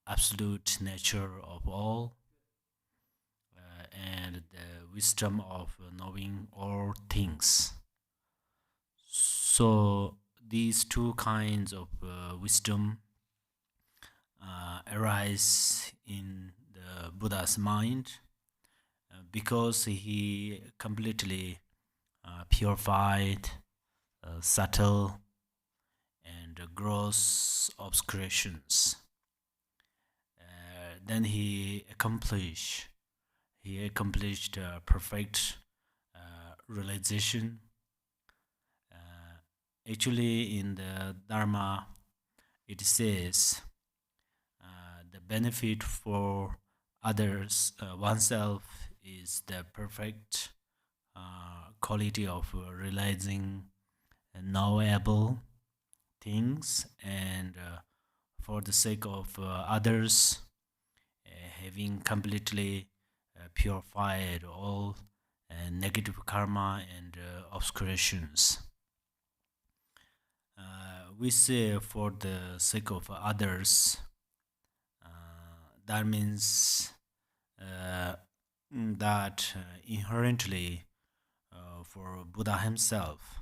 absolute nature of all, and the wisdom of knowing all things. So these two kinds of wisdom arise in the Buddha's mind because he completely purified subtle and gross obscurations. Then he accomplished perfect realization. Uh, Actually, in the Dharma, it says the benefit for others, oneself, is the perfect quality of realizing knowable things, and for the sake of others, having completely purified all negative karma and obscurations. We say for the sake of others, that means uh, that inherently for Buddha himself,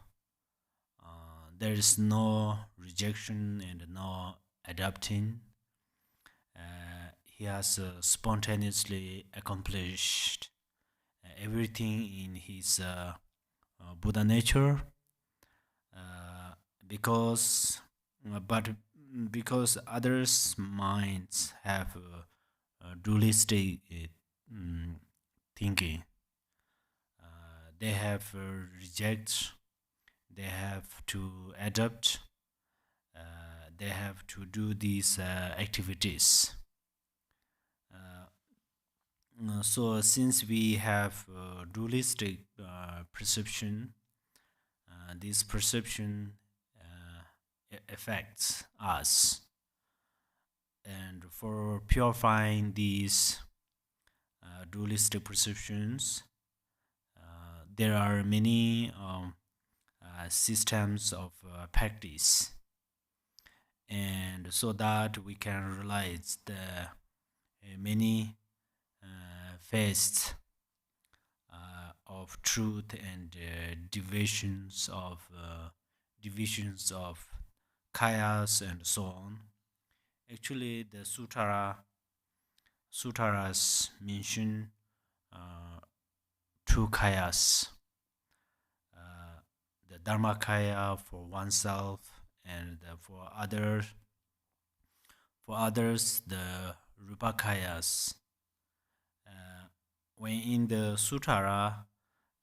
there is no rejection and no adapting. He has spontaneously accomplished everything in his Buddha nature, uh, because but because others' minds have dualistic mm, thinking. They have reject. They have to adapt. They have to do these activities. Uh, so, since we have dualistic perception, this perception affects us. And for purifying these dualistic perceptions, there are many systems of practice, and so that we can realize the many facets of truth and divisions of kayas and so on. Actually, the sutaras mention uh, two kayas, uh, the dharmakaya for oneself, and for others the rupakayas. Uh, when in the sutara,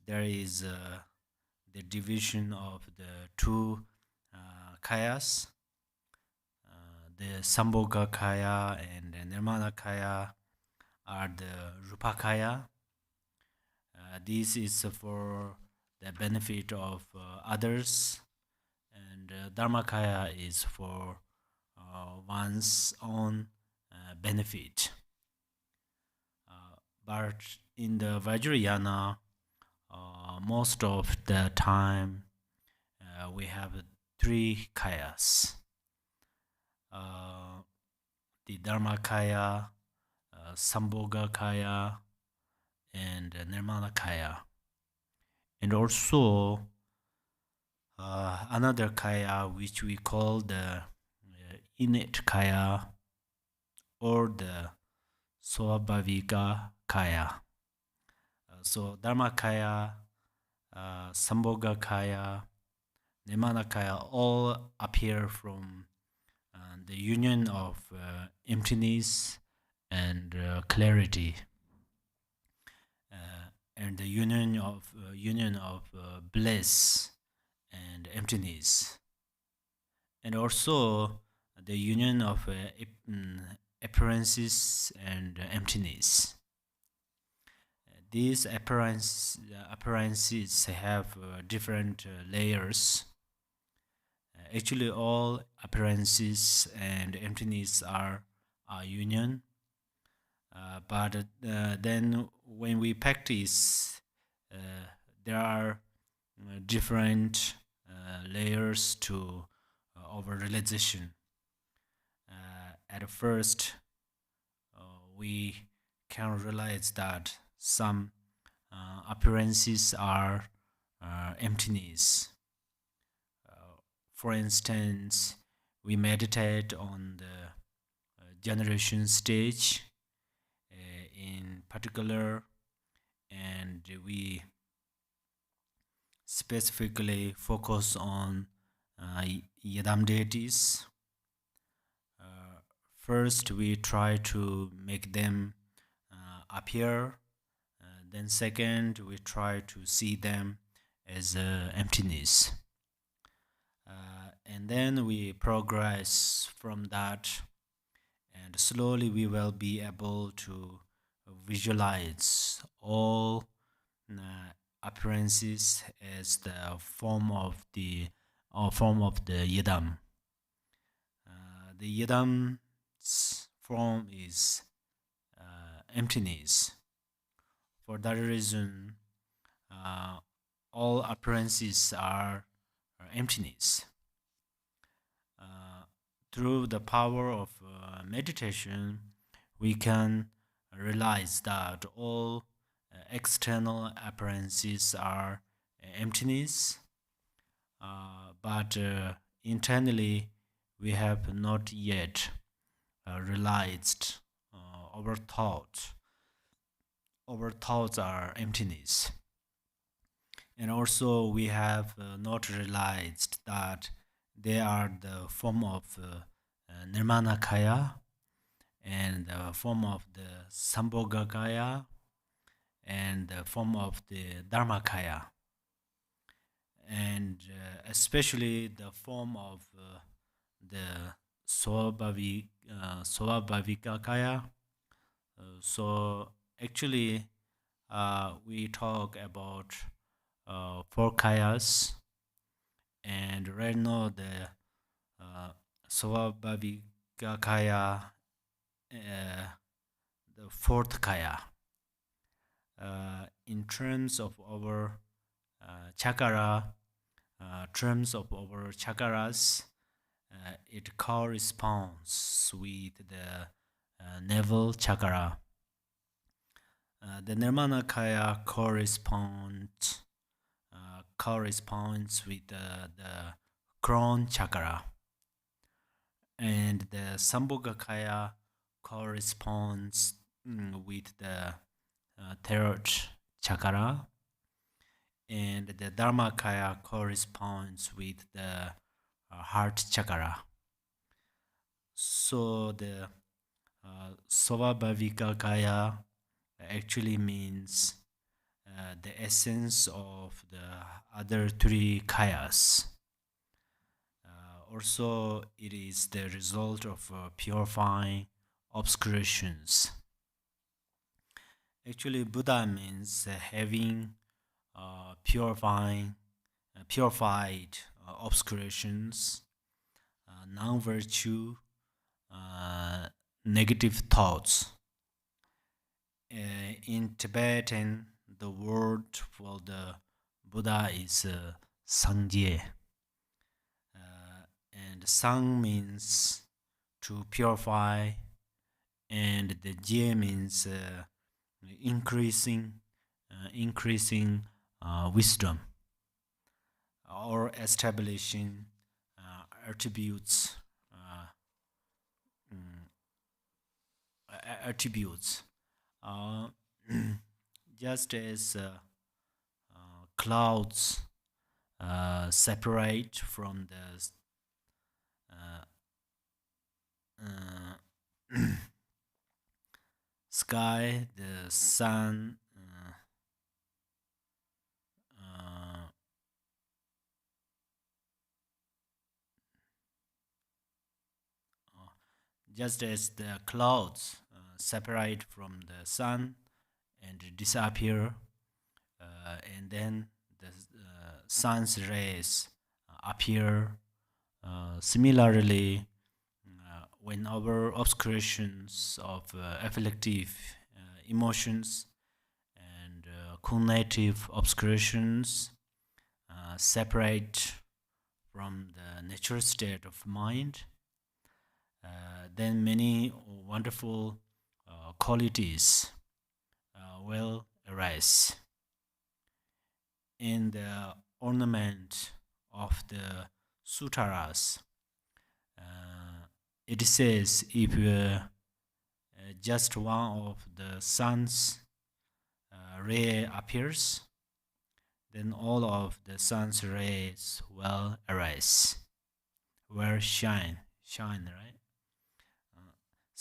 there is the division of the two kayas, the sambhogakaya and the nirmanakaya are the rupakaya. This is for the benefit of others, and dharmakaya is for one's own benefit. But in the Vajrayana, most of the time we have three kayas: uh, the dharmakaya, sambhogakaya, and nirmanakaya. And also another kaya which we call the innate kaya or the swabhavika kaya. So dharmakaya, sambhogakaya, nirmanakaya all appear from the union of emptiness and clarity, and the union of bliss and emptiness, and also the union of appearances and emptiness. These appearances have different layers. Actually, all appearances and emptiness are a union. But then, when we practice, there are different layers to over realization. At first, we can realize that some appearances are emptiness. For instance, we meditate on the generation stage in particular, and we specifically focus on Yadam deities. Uh, First, we try to make them appear. Then, second, we try to see them as emptiness. And then we progress from that, and slowly we will be able to visualize all appearances as the form of the yidam. The yidam's form is emptiness. For that reason, uh, all appearances are emptiness. Uh, Through the power of meditation, we can realize that all external appearances are emptiness, but internally we have not yet realized our thoughts. Our thoughts are emptiness. And also, we have not realized that they are the form of nirmanakaya and the form of the sambhogakaya and the form of the dharmakaya, and especially the form of the swabhavikakaya. So actually, we talk about four kayas, and right now the swabhavikakaya, the fourth kaya. In terms of our chakra, terms of our chakras, it corresponds with the navel chakra. The nirmanakaya corresponds with the crown chakra, and the sambhogakaya corresponds with the third chakra, and the dharmakaya corresponds with the heart chakra. So the swabhavikakaya actually means the essence of the other three kayas. Also, it is the result of purifying obscurations. Actually, Buddha means having purified obscurations, non-virtue, uh, negative thoughts. In Tibetan, the word for the Buddha is Sangye. And Sang means to purify, and the Jie means increasing wisdom, or establishing attributes mm, attributes. Uh, just as clouds separate from the uh, uh, sky, the sun, uh, just as the clouds separate from the sun and disappear, and then the sun's rays appear. Similarly, when our obscurations of afflictive emotions and cognitive obscurations separate from the natural state of mind, then many wonderful qualities will arise. In the ornament of the sutaras, uh, it says if just one of the sun's ray appears, then all of the sun's rays will arise, will shine, right?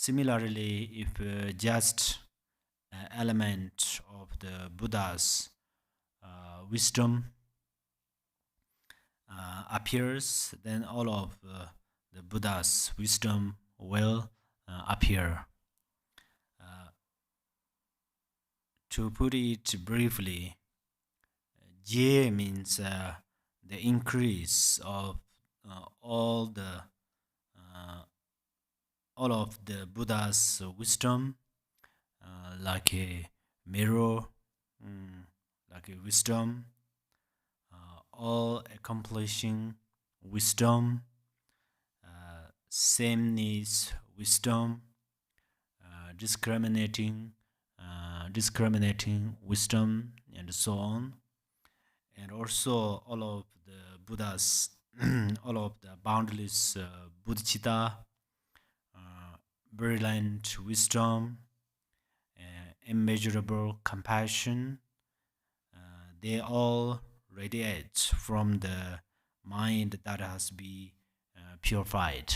Similarly, if just an element of the Buddha's wisdom appears, then all of the Buddha's wisdom will appear. To put it briefly, Jie means the increase of uh, all the all of the Buddha's wisdom, like a mirror, mm, like a wisdom, all accomplishing wisdom, sameness wisdom, discriminating discriminating wisdom, and so on. And also all of the Buddhas, all of the boundless bodhicitta, brilliant wisdom, immeasurable compassion, they all radiate from the mind that has been purified.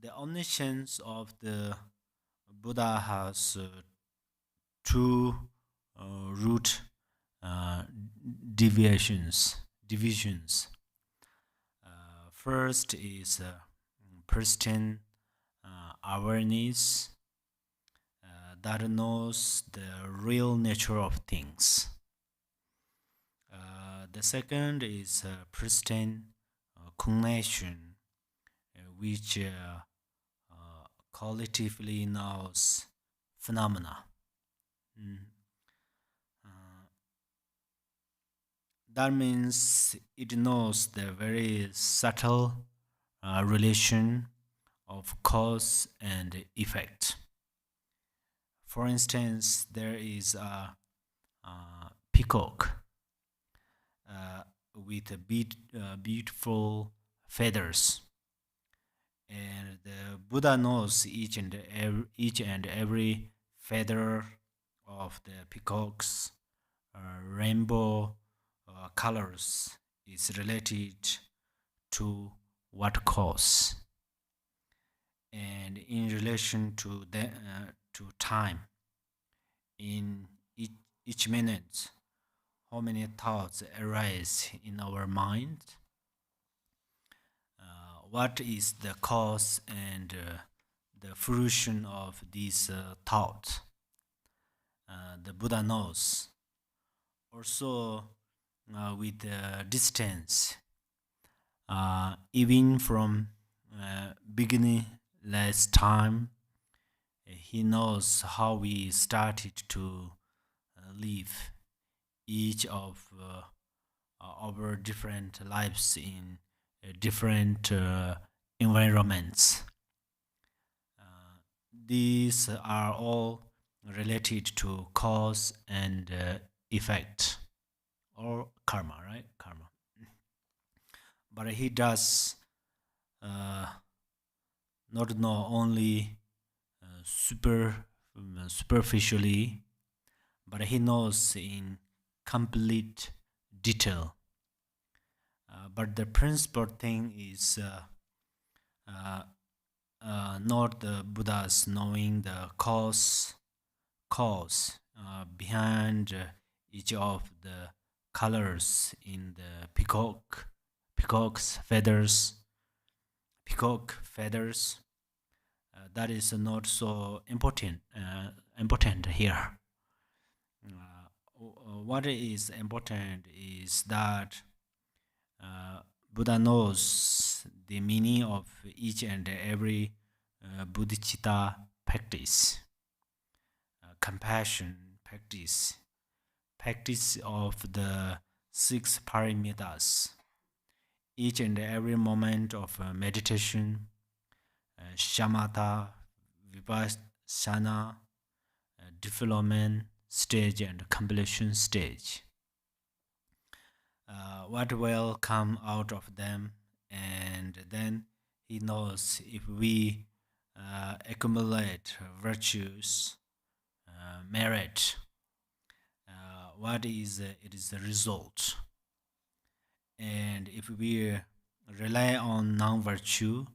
The omniscience of the Buddha has two root uh, divisions. First is pristine awareness that knows the real nature of things. The second is pristine cognition, which collectively knows phenomena. Mm. Uh, that means it knows the very subtle relation of cause and effect. For instance, there is a peacock with beautiful feathers, and the Buddha knows each and every feather of the peacock's rainbow colors is related to what cause, and in relation to to time. In each minute, how many thoughts arise in our mind? What is the cause and the fruition of these thoughts? The Buddha knows. Also, with distance, even from beginningless time, he knows how we started to live each of our different lives in different environments. These are all related to cause and effect, or karma, right? Karma. But he does uh, not know only superficially, but he knows in complete detail. But the principal thing is uh, not the Buddha's knowing the cause behind each of the colors in the peacock feathers. That is not so important here. What is important is that Buddha knows the meaning of each and every bodhicitta practice, compassion practice of the six paramitas. Each and every moment of meditation, shamatha, sana, development stage, and completion stage. What will come out of them, and then he knows if we accumulate virtues, merit, what is it is the result, and if we rely on non-virtue,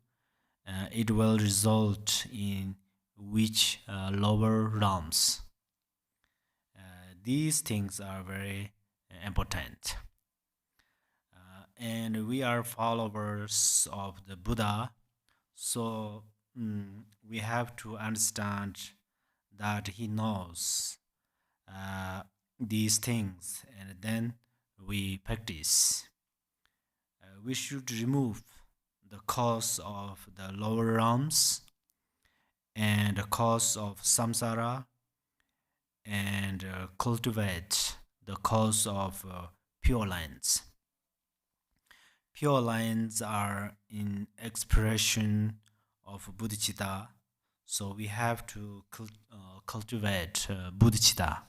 it will result in which lower realms. These things are very important. And we are followers of the Buddha, so we have to understand that he knows uh, these things, and then we practice. We should remove the cause of the lower realms and the cause of samsara, and cultivate the cause of pure lines. Pure lines are in expression of bodhicitta, so we have to cultivate bodhicitta.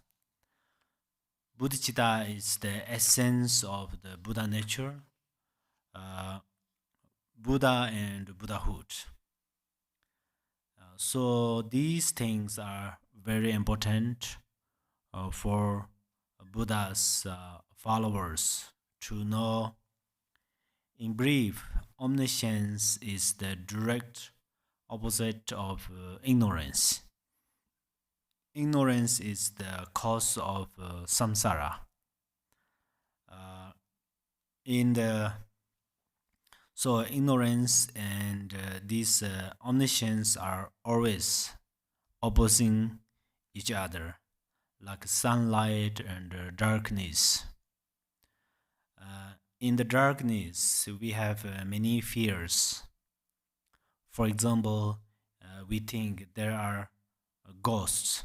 Bodhicitta is the essence of the Buddha nature, uh, Buddha and Buddhahood. So these things are very important for Buddha's followers to know. In brief, omniscience is the direct opposite of ignorance. Ignorance is the cause of samsara. Uh, in the so ignorance and this omniscience are always opposing each other, like sunlight and darkness. In the darkness, we have many fears. For example, we think there are ghosts,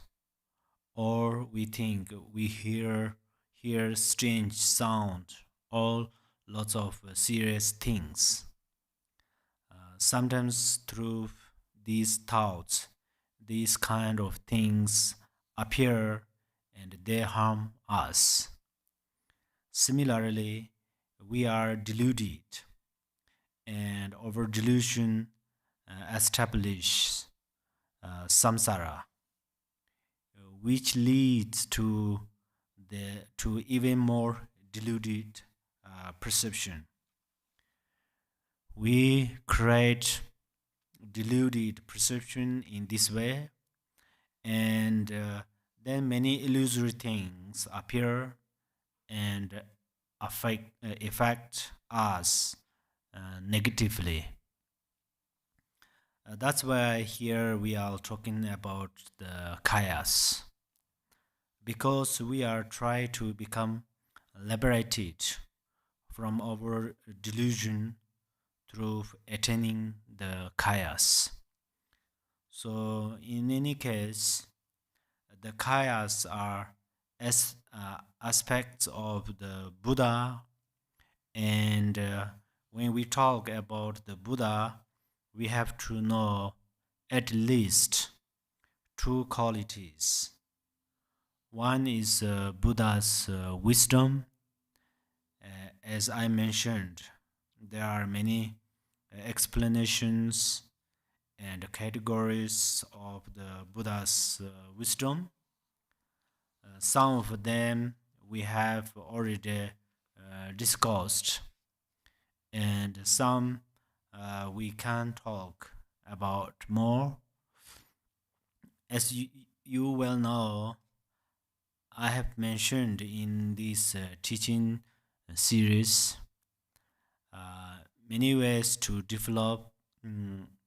or we think we hear strange sound, all lots of serious things. Sometimes through these thoughts, these kind of things appear and they harm us. Similarly, we are deluded, and our delusion establishes samsara, which leads to even more deluded perception. We create deluded perception in this way, and then many illusory things appear and affect us negatively. That's why here we are talking about the kayas, because we are trying to become liberated from our delusion through attaining the kayas. So, in any case, the kayas are aspects of the Buddha, and when we talk about the Buddha, we have to know at least two qualities. One is Buddha's wisdom. As I mentioned, there are many explanations and categories of the Buddha's wisdom. Some of them we have already discussed, and some we can talk about more. As you well know, I have mentioned in this teaching series many ways to develop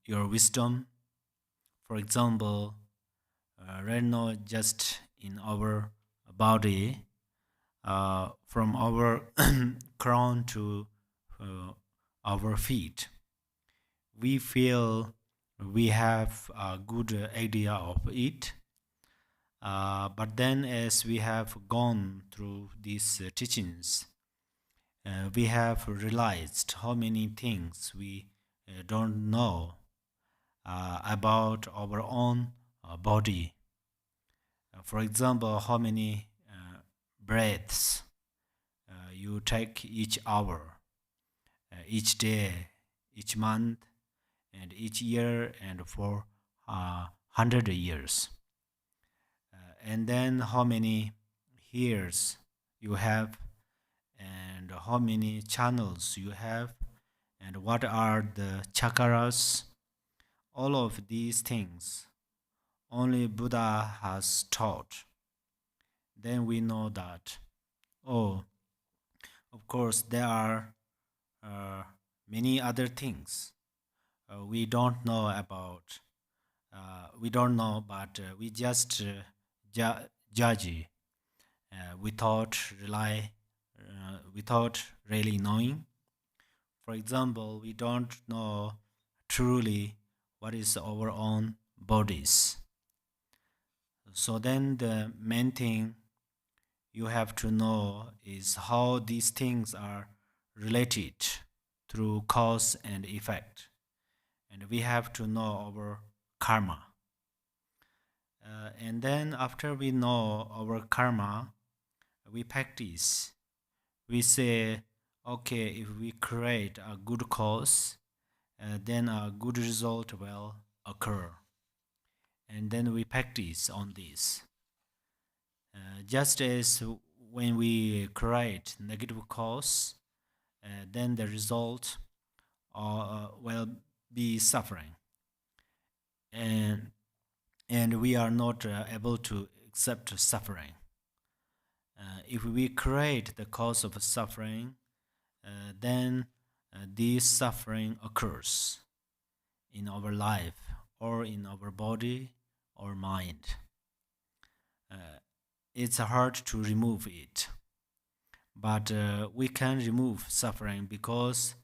your wisdom. For example, right now, just in our body, from our crown to our feet, we feel we have a good idea of it. But then, as we have gone through these teachings, we have realized how many things we don't know about our own body. For example, how many breaths you take each hour, each day, each month, and each year, and for 100 years. And then how many hairs you have, and how many channels you have, and what are the chakras. All of these things only Buddha has taught. Then we know that, oh, of course, there are uh, many other things we don't know about. We don't know, but we just judge without really knowing. For example, we don't know truly what is our own bodies. So then the main thing you have to know is how these things are related through cause and effect. And we have to know our karma. And then after we know our karma, we practice. We say, okay, if we create a good cause, then a good result will occur. And then we practice on this. Just as when we create negative cause, then the result will be suffering. And, and we are not able to accept suffering. If we create the cause of suffering, then this suffering occurs in our life or in our body or mind. It's hard to remove it, but we can remove suffering because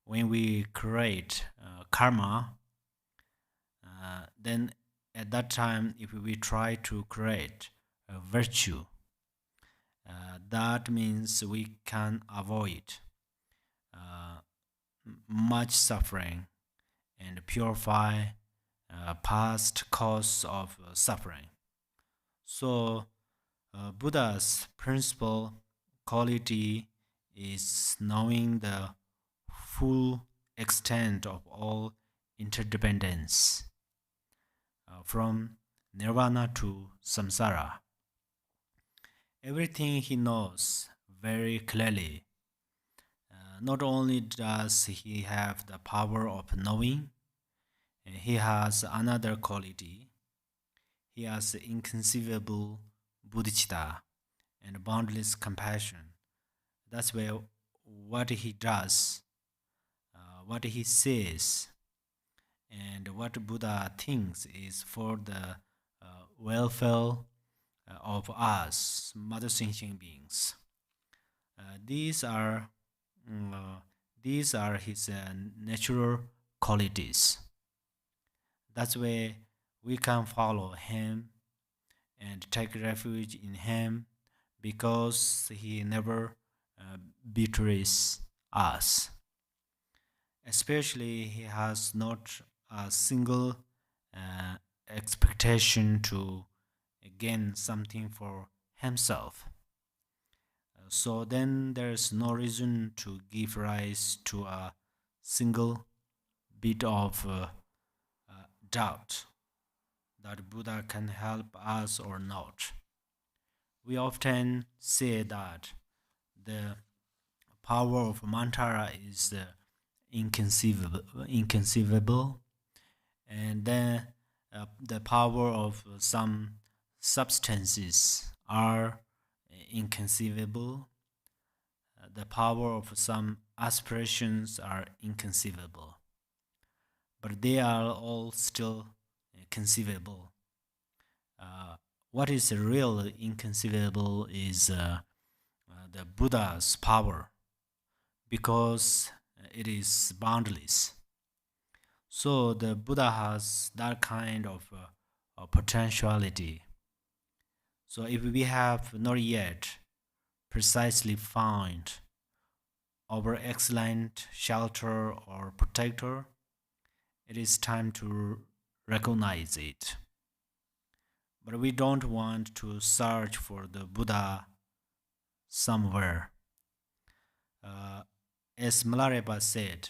when we create karma, then at that time, if we try to create a virtue, that means we can avoid uh, much suffering and purify past cause of suffering. So, Buddha's principal quality is knowing the full extent of all interdependence, from nirvana to samsara. Everything he knows very clearly. Not only does he have the power of knowing, he has another quality. He has inconceivable bodhicitta and boundless compassion. That's where what he does, what he says, and what Buddha thinks is for the welfare of us, mother sentient beings. These are mm, uh, these are his natural qualities. That's why we can follow him and take refuge in him because he never betrays us. Especially, he has not a single uh, expectation to gain something for himself. So then there's no reason to give rise to a single bit of doubt that Buddha can help us or not. We often say that the power of mantra is inconceivable, and then the power of some substances are inconceivable. The power of some aspirations are inconceivable, but they are all still conceivable. Uh, what is real inconceivable is the Buddha's power because it is boundless. So the Buddha has that kind of potentiality. So if we have not yet precisely found our excellent shelter or protector, it is time to recognize it. but we don't want to search for the Buddha somewhere. Uh, as Milarepa said,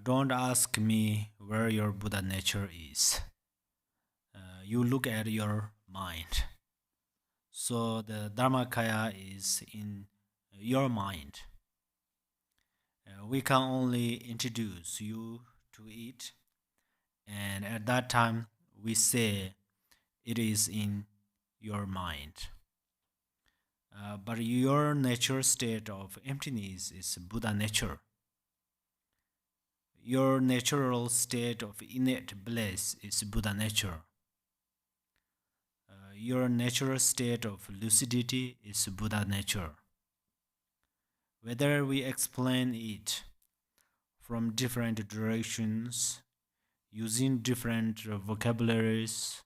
don't ask me where your Buddha nature is. You look at your mind. So the dharmakaya is in your mind. We can only introduce you to it, and at that time we say it is in your mind. But your natural state of emptiness is Buddha nature. Your natural state of innate bliss is Buddha nature. Your natural state of lucidity is Buddha nature. Whether we explain it from different directions, using different vocabularies,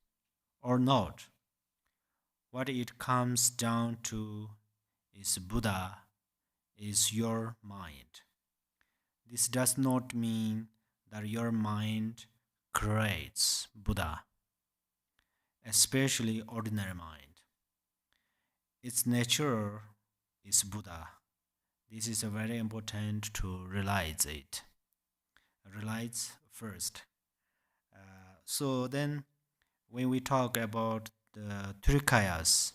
or not, what it comes down to is Buddha is your mind. This does not mean that your mind creates Buddha, especially ordinary mind. Its nature is Buddha. This is very important to realize it. Realize first. So then, when we talk about the Trikayas,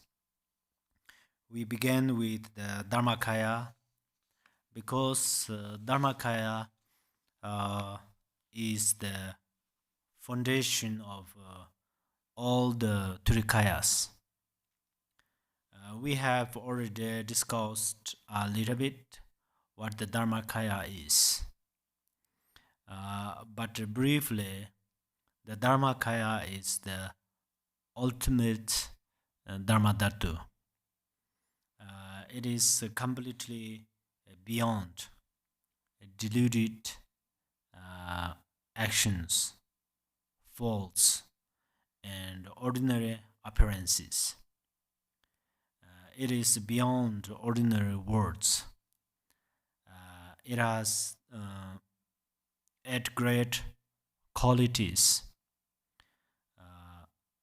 we begin with the Dharmakaya because Dharmakaya is the foundation of all the Trikayas. We have already discussed a little bit what the Dharmakaya is. But briefly, the Dharmakaya is the ultimate Dharmadhatu. It is completely beyond deluded actions, faults, and ordinary appearances. It is beyond ordinary words. It has 8 great qualities.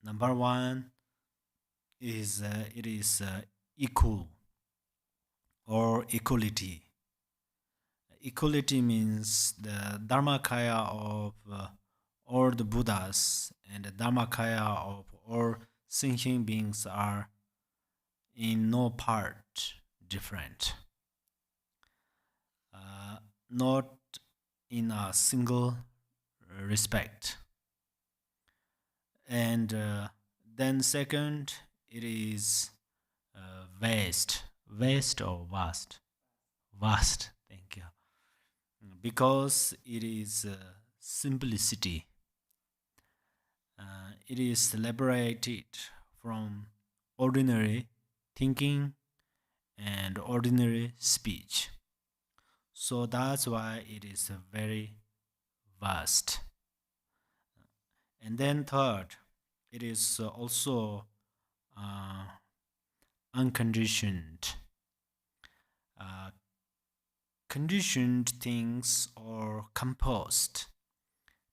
Number one is it is equal or equality. Equality means the Dharmakaya of all the Buddhas and the Dharmakaya of all thinking beings are in no part different. Not in a single respect. And then second, it is vast. Vast or vast? Vast, thank you. Because it is simplicity. It is liberated from ordinary thinking and ordinary speech. So that's why it is very vast. And then third, it is also uh, unconditioned. Uh, Conditioned things or composed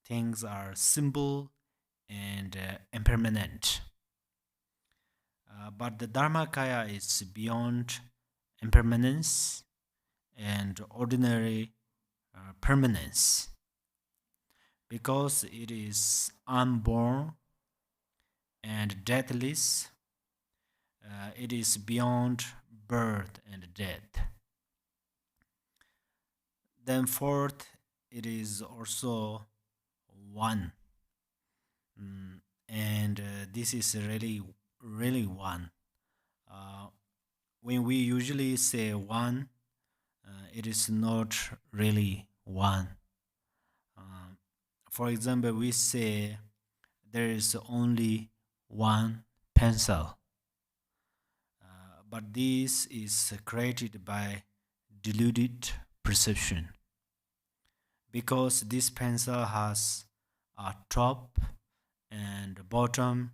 things are simple and impermanent. But the Dharmakaya is beyond impermanence and ordinary permanence because it is unborn and deathless. It is beyond birth and death. Then fourth, it is also one. And this is really one. Uh, when we usually say one, it is not really one. Um, for example, we say there is only one pencil, but this is created by deluded perception because this pencil has a top and bottom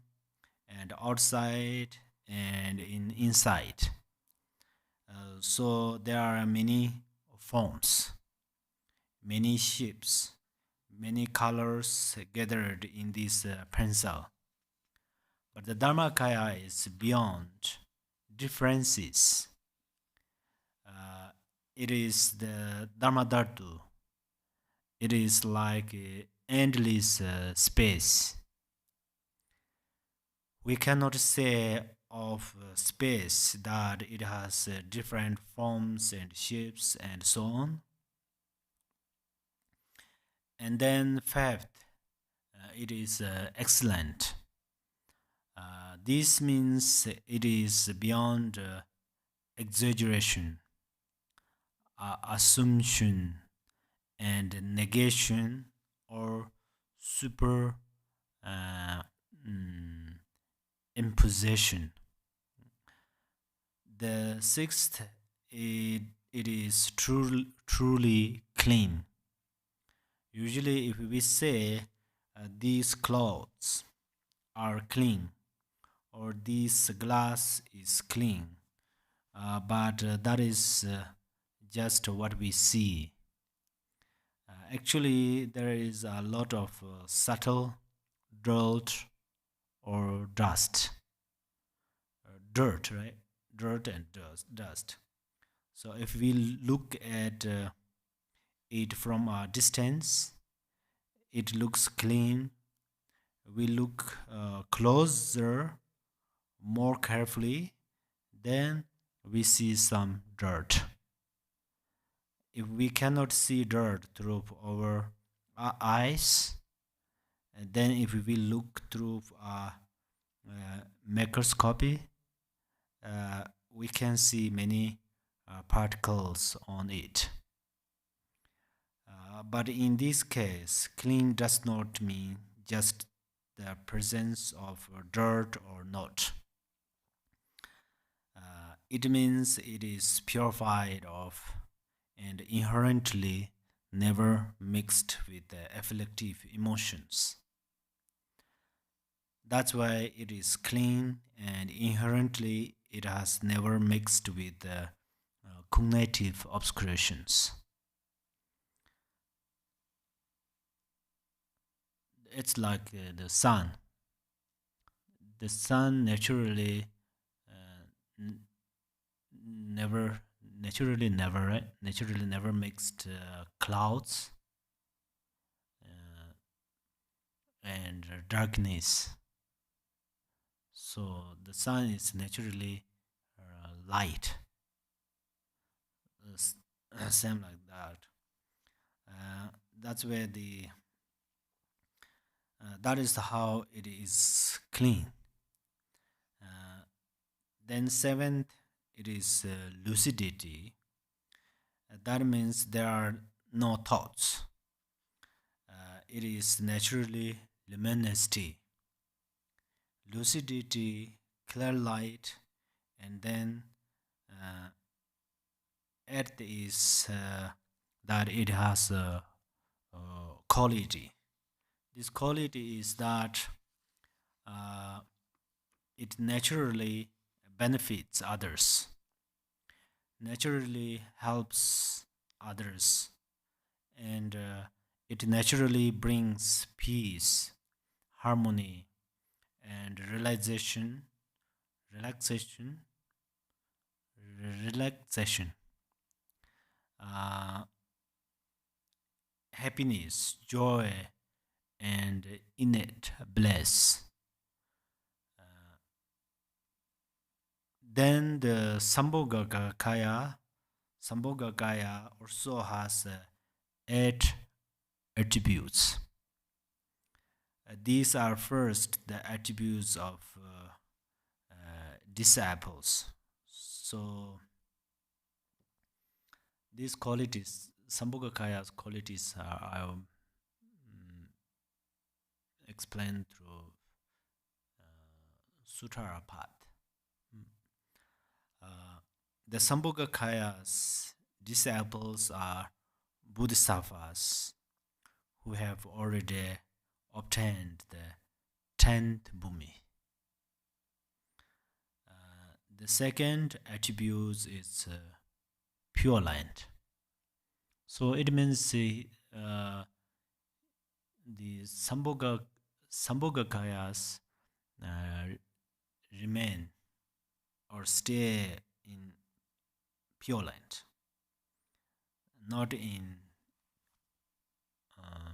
and outside and inside. So there are many forms, many shapes, many colors gathered in this pencil. But the dharmakaya is beyond differences. Uh, it is the dharma dhatu. It is like a endless space. We cannot say of space that it has different forms and shapes and so on. And then fifth, it is excellent. This means it is beyond exaggeration, assumption, and negation or super uh, mm, imposition. The sixth, it is truly clean. Usually, if we say these clothes are clean or this glass is clean, but that is just what we see. Actually, there is a lot of subtle dirt or dust, dirt, right? Dirt and dust. So if we look at it from a distance, it looks clean. We look closer, more carefully, then we see some dirt. If we cannot see dirt through our eyes, and then if we look through a microscopy, we can see many particles on it. But in this case, clean does not mean just the presence of dirt or not. It means it is purified of and inherently never mixed with the afflictive emotions. That's why it is clean and inherently it has never mixed with the cognitive obscurations. It's like the sun. The sun naturally n- never, right? Naturally never mixed clouds uh, and darkness. So the sun is naturally light, same like that. Uh, that's where the that is how it is clean. Uh, then seventh, it is lucidity. That means there are no thoughts. It is naturally luminosity, lucidity, clear light, and then uh, earth is that it has a quality. This quality is that uh, it naturally benefits others, naturally helps others, and it naturally brings peace, harmony, and relaxation, relaxation, uh, happiness, joy, and innate bliss. Uh, then the Sambhogakaya also has eight attributes. These are first the attributes of disciples. So these qualities, Sambhogakaya's qualities, are explained through Sutara path. Mm. Uh, the Sambhogakaya's disciples are bodhisattvas who have already obtained the 10th bhumi. The second attribute is pure land. So it means the Sambhogakayas uh, remain or stay in Pure Land, not in uh,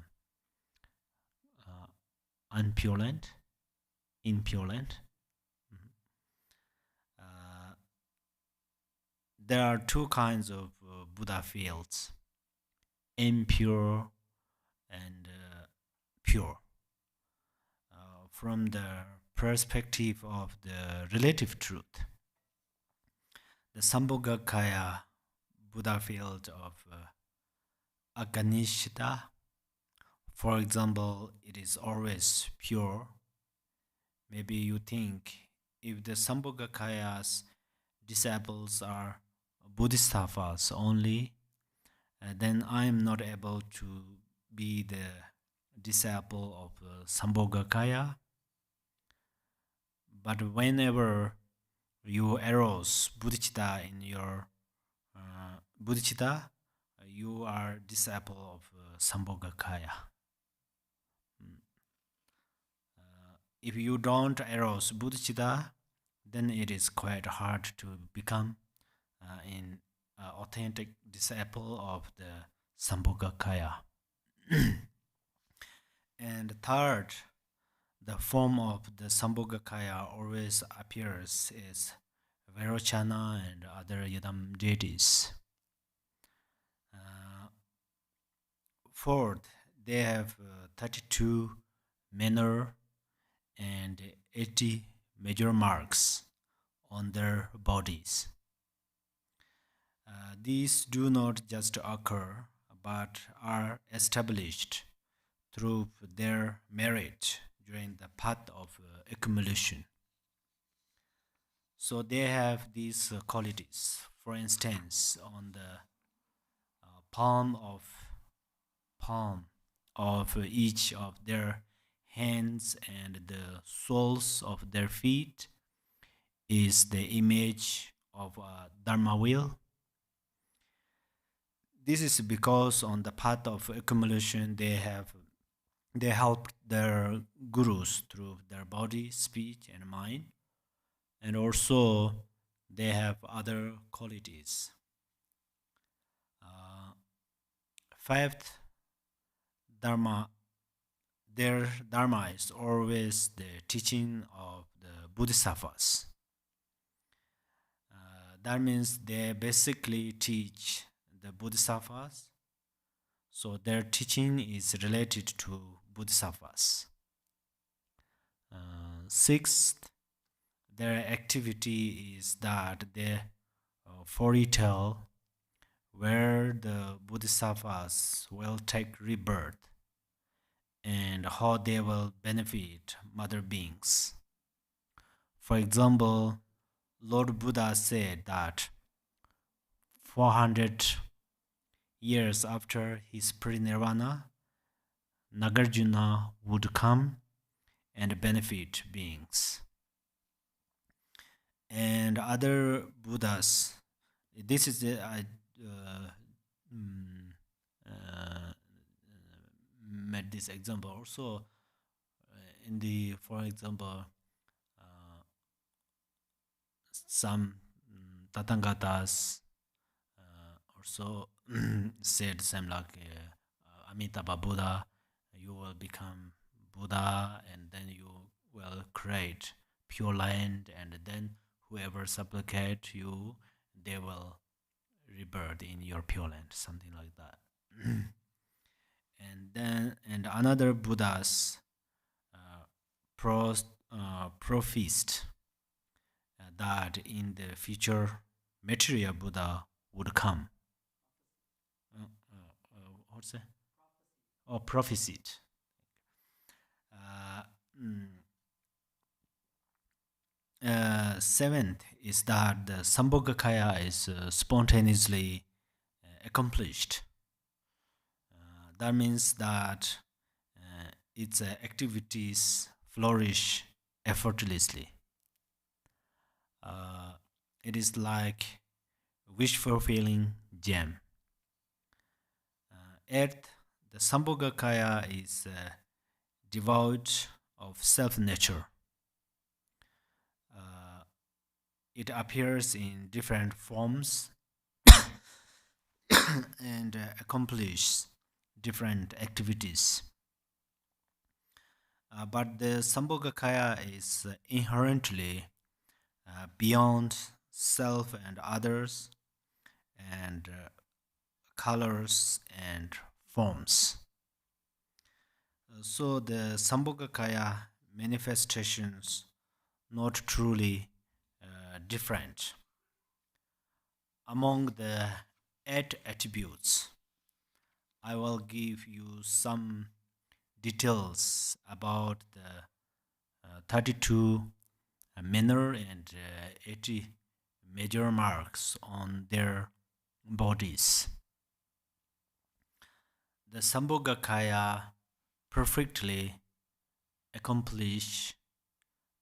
unpure land, in Pure Land. Mhm. Uh, there are two kinds of Buddha fields: impure and pure. From the perspective of the relative truth, the sambhogakaya Buddha field of Aganishita, for example, it is always pure. Maybe you think if the sambhogakaya's disciples are bodhisattvas only, then I am not able to be the disciple of sambhogakaya. But whenever you arouse bodhicitta in your bodhicitta, you are disciple of sambhogakaya. If you don't arouse bodhicitta, then it is quite hard to become an authentic disciple of the sambhogakaya. And third, the form of the sambhogakaya always appears as Vairochana and other Yidam deities. Fourth, they have 32 minor and 80 major marks on their bodies. These do not just occur but are established through their merit during the path of accumulation. So they have these qualities. For instance, on the palm of each of their hands and the soles of their feet is the image of a dharma wheel. This is because on the path of accumulation they helped their gurus through their body, speech, and mind, and also they have other qualities. Fifth, dharma. Their dharma is always the teaching of the bodhisattvas. That means they basically teach the bodhisattvas, so their teaching is related to bodhisattvas. Sixth, their activity is that they foretell where the bodhisattvas will take rebirth and how they will benefit mother beings. For example, Lord Buddha said that 400 years after his parinirvana, Nagarjuna would come and benefit beings. And other Buddhas, this is the made this example also in the, for example, some Tathangatas also said same like Amitabha Buddha, you will become Buddha and then you will create pure land, and then whoever supplicate you, they will rebirth in your pure land, something like that. And another Buddhas prophesied that in the future material Buddha would come. What's that? Or prophesied. Seventh is that the sambhogakaya is spontaneously accomplished. That means that its activities flourish effortlessly. It is like wish fulfilling gem. Eighth, the sambhogakaya is devoid of self nature. It appears in different forms and accomplishes different activities. But the sambhogakaya is inherently beyond self and others and colors and forms. So the sambhogakaya manifestations not truly different. Among the eight attributes, I will give you some details about the 32 minor and 80 major marks on their bodies. The sambhogakaya perfectly accomplish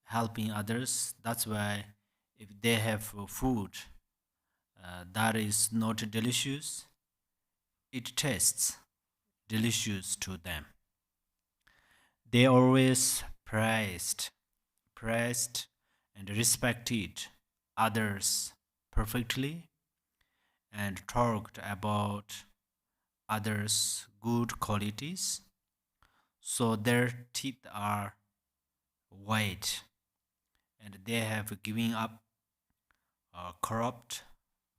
helping others. That's why if they have food that is not delicious, it tastes delicious to them. They always praised and respected others perfectly and talked about others' good qualities. So their teeth are white and they have given up corrupt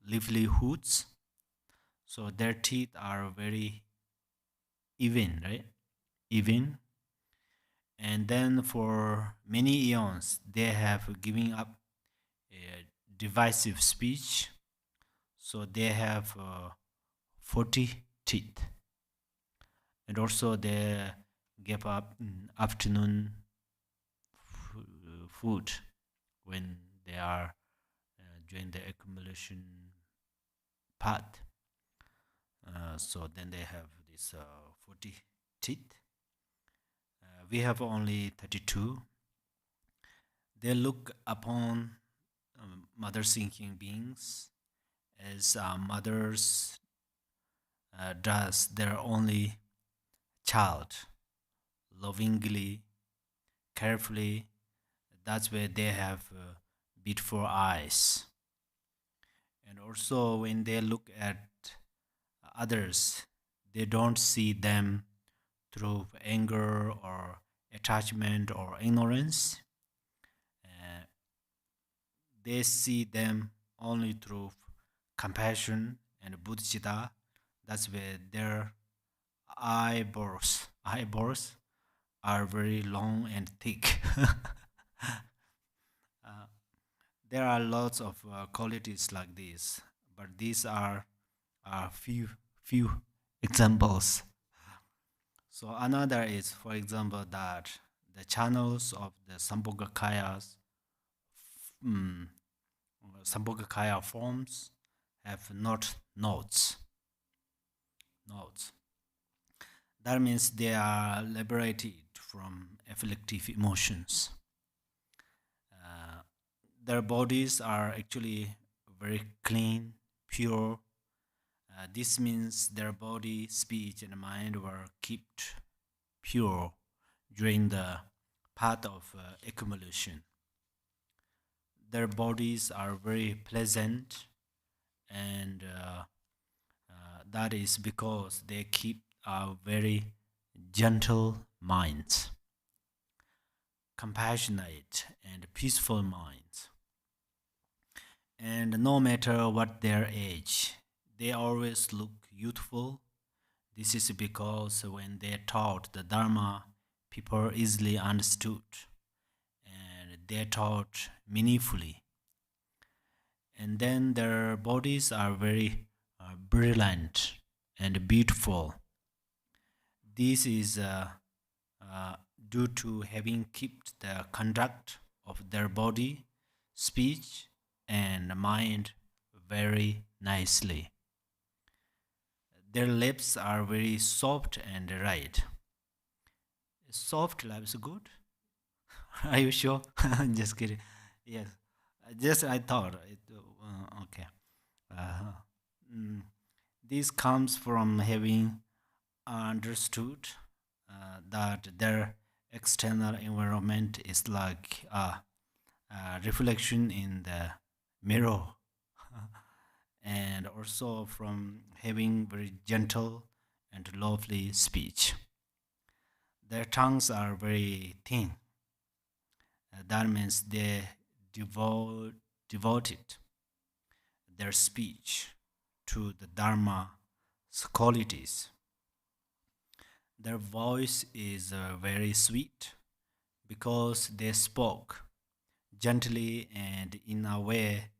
livelihoods. So their teeth are very even, right? Even. And then for many eons, they have given up divisive speech. So they have 40 teeth. And also they give up afternoon food when they are during the accumulation path. So then they have this 40 teeth. We have only 32. They look upon mother thinking beings as mothers does their only child lovingly, carefully. That's where they have beautiful eyes. And also, when they look at others, they don't see them through anger or attachment or ignorance. Uh, they see them only through compassion and bodhicitta. That's where their eyebrows are very long and thick. uh, there are lots of qualities like this, but these are few examples. So another is, for example, that the channels of the mm, Sambhogakaya forms have not nodes. Nodes. That means they are liberated from afflictive emotions. Uh, their bodies are actually very clean, pure. This means their body, speech, and mind were kept pure during the path of accumulation. Their bodies are very pleasant, and that is because they keep a very gentle minds, compassionate and peaceful minds. And no matter what their age, they always look youthful. This is because when they taught the Dharma, people easily understood and they taught meaningfully. And then their bodies are very brilliant and beautiful. This is uh, due to having kept the conduct of their body, speech, and mind very nicely. Their lips are very soft and right. Soft lips good? Are you sure? Just kidding. Yes. Just I thought. Okay. Uh, mm, this comes from having understood that their external environment is like a reflection in the mirror, and also from having very gentle and lovely speech. Their tongues are very thin. That means they devote, devoted their speech to the Dharma qualities. Their voice is very sweet because they spoke gently and in a way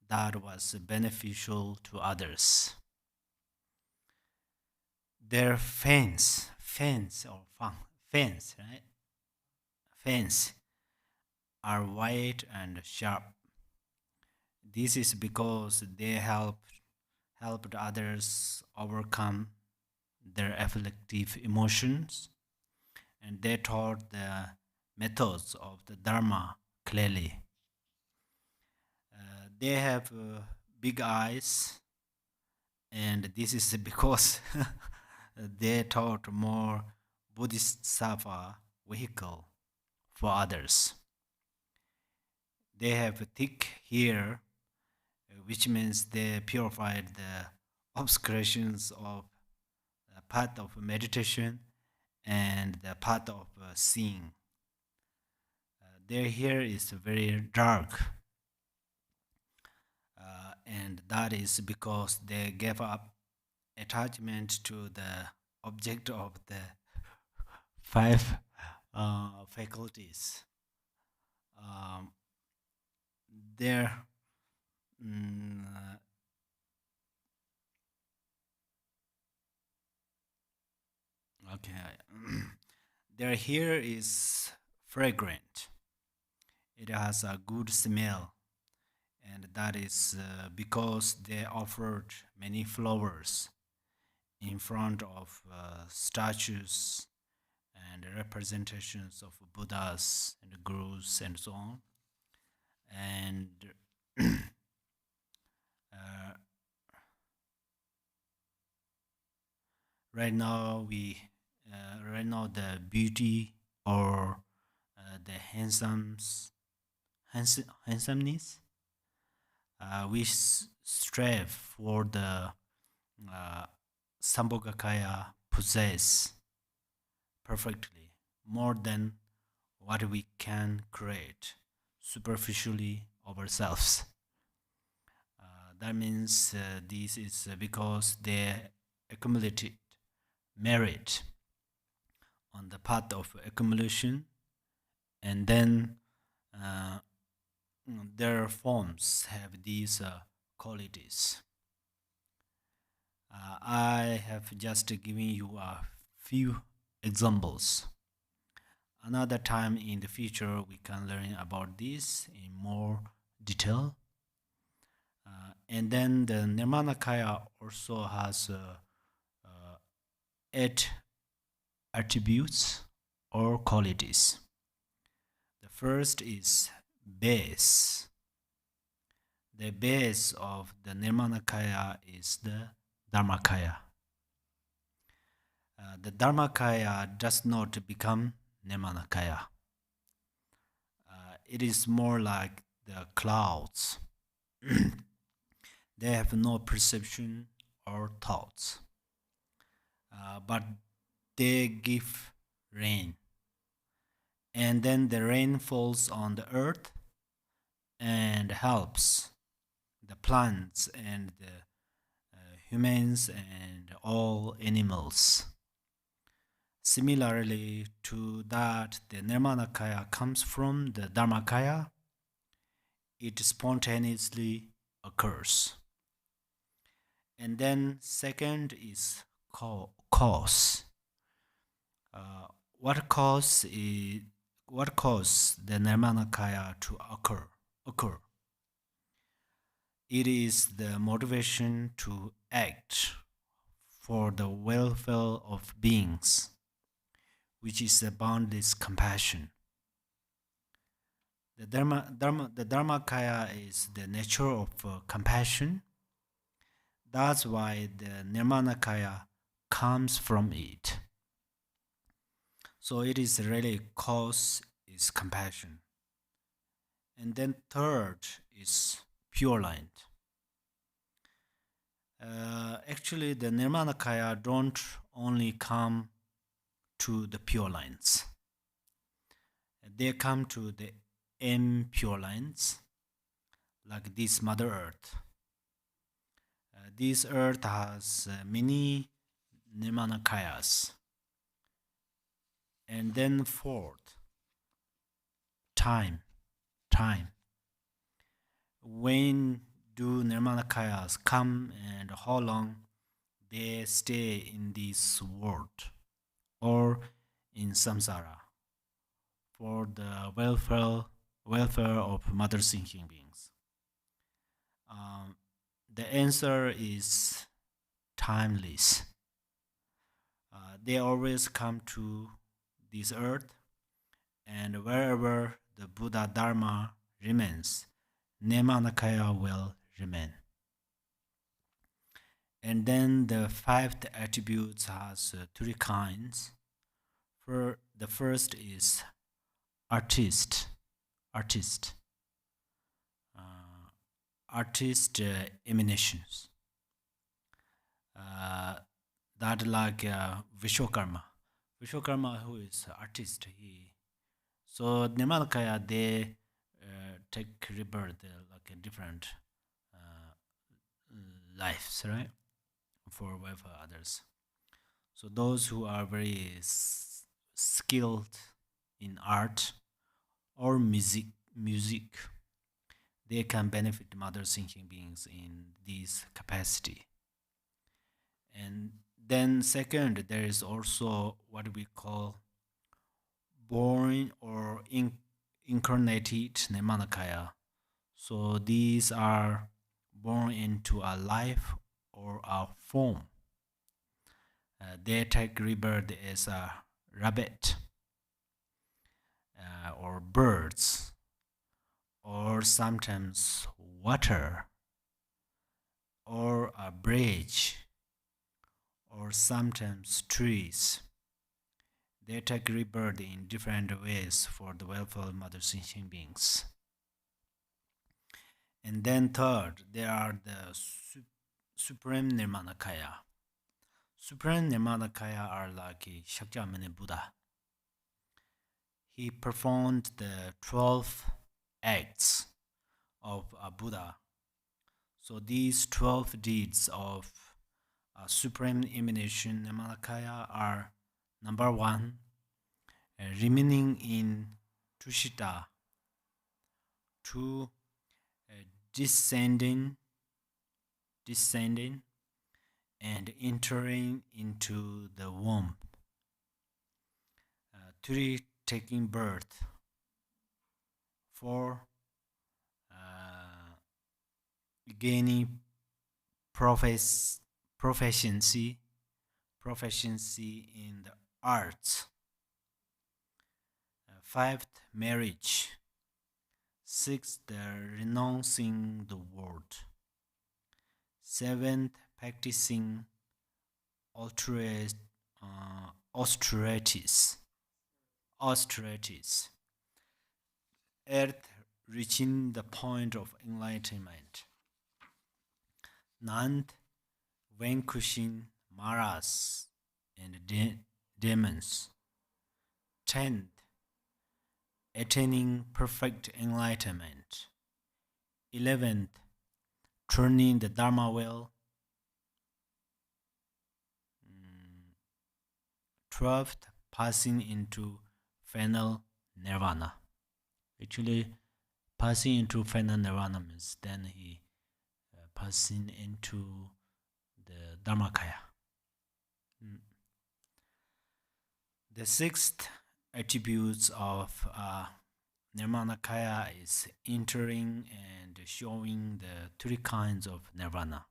that was beneficial to others. Their fans, right? Fans are wide and sharp. This is because they helped others overcome their afflictive emotions, and they taught the methods of the Dharma clearly. They have big eyes, and this is because they taught more Bodhisattva vehicle for others. They have thick hair, which means they purified the obscurations of the path of meditation and the path of seeing. Their hair is very dark, and that is because they gave up attachment to the object of the five faculties. Um, their mm, okay, their hair is fragrant. It has a good smell, and that is because they offered many flowers in front of statues and representations of Buddhas and Gurus and so on. And uh, right now right now the beauty or the handsomeness we strive for the uh, sambhogakaya possess perfectly more than what we can create superficially ourselves. That means this is because they accumulated merit on the path of accumulation, and then uh, their forms have these qualities. I have just given you a few examples. Another time in the future, we can learn about this in more detail. And then the nirmanakaya also has uh, eight attributes or qualities. The first is base. The base of the nirmanakaya is the dharmakaya. The dharmakaya does not become nirmanakaya. It is more like the clouds. They have no perception or thoughts, but they give rain. And then the rain falls on the earth and helps the plants and the humans and all animals. Similarly to that, the nirmanakaya comes from the dharmakaya. It spontaneously occurs. And then second is cause. Uh, what cause is what caused the nirmanakaya to occur? It is the motivation to act for the welfare of beings, which is a boundless compassion. The dharmakaya is the nature of compassion. That's why the nirmanakaya comes from it. So it is really cause is compassion. And then third is pure light. Actually, the nirmanakaya don't only come to the pure lines. They come to the impure lines, like this Mother Earth. This earth has many nirmanakayas. And then fourth, time. When do nirmanakayas come and how long they stay in this world or in samsara for the welfare of mother thinking beings? The answer is timeless. They always come to this earth, and wherever the Buddha Dharma remains, nirmanakaya will remain. And then the fifth attributes has three kinds. For the first is artist, artist, emanations. That like Vishwakarma. Vishwakarma, who is artist, so nirmanakaya they take rebirth like a different lives, right? For others. So those who are very skilled in art or music, they can benefit mother thinking beings in this capacity. And then second, there is also what we call born or incarnated nirmanakaya. So these are born into a life or a form. They take rebirth as a rabbit or birds or sometimes water or a bridge or sometimes trees. They take rebirth in different ways for the welfare of mother sentient beings. And then third, there are the supreme nirmanakaya. Supreme nirmanakaya are like Shakyamuni Buddha. He performed the 12 acts of a Buddha. So these 12 deeds of supreme emanation nirmanakaya are: number one, remaining in Tushita; two, descending and entering into the womb; three, taking birth; four, gaining proficiency in the arts; fifth, marriage; sixth, renouncing the world; seventh, practicing austerities; eighth, reaching the point of enlightenment; ninth, vanquishing maras and demons; 10th, attaining perfect enlightenment; 11th, turning the Dharma wheel; 12th, passing into final nirvana. Actually, passing into final nirvana means then he passing into the dharmakaya. The sixth attributes of nirmanakaya is entering and showing the three kinds of nirvana.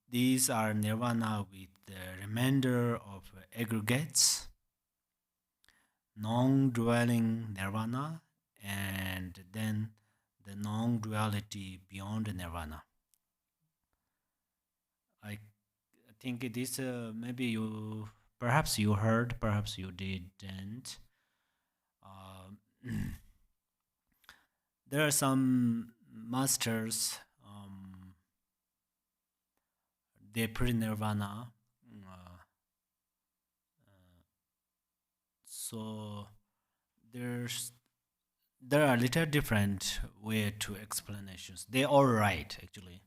These are nirvana with the remainder of aggregates, non-dwelling nirvana, and then the non-duality beyond nirvana. I think this maybe perhaps you heard, perhaps you didn't. There are some masters, they pre-nirvana. So there's there are little different way to explanations. They all right actually.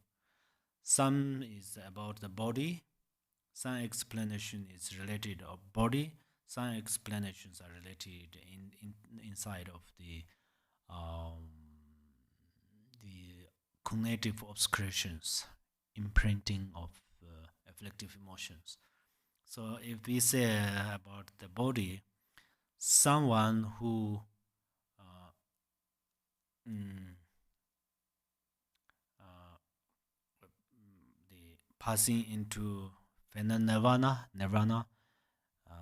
Some is about the body. Some explanation is related of body. Some explanations are related inside of um, the cognitive obscurations, imprinting of afflictive emotions. So if we say about the body, someone who uh, mm, uh, the passing into nirvana, uh,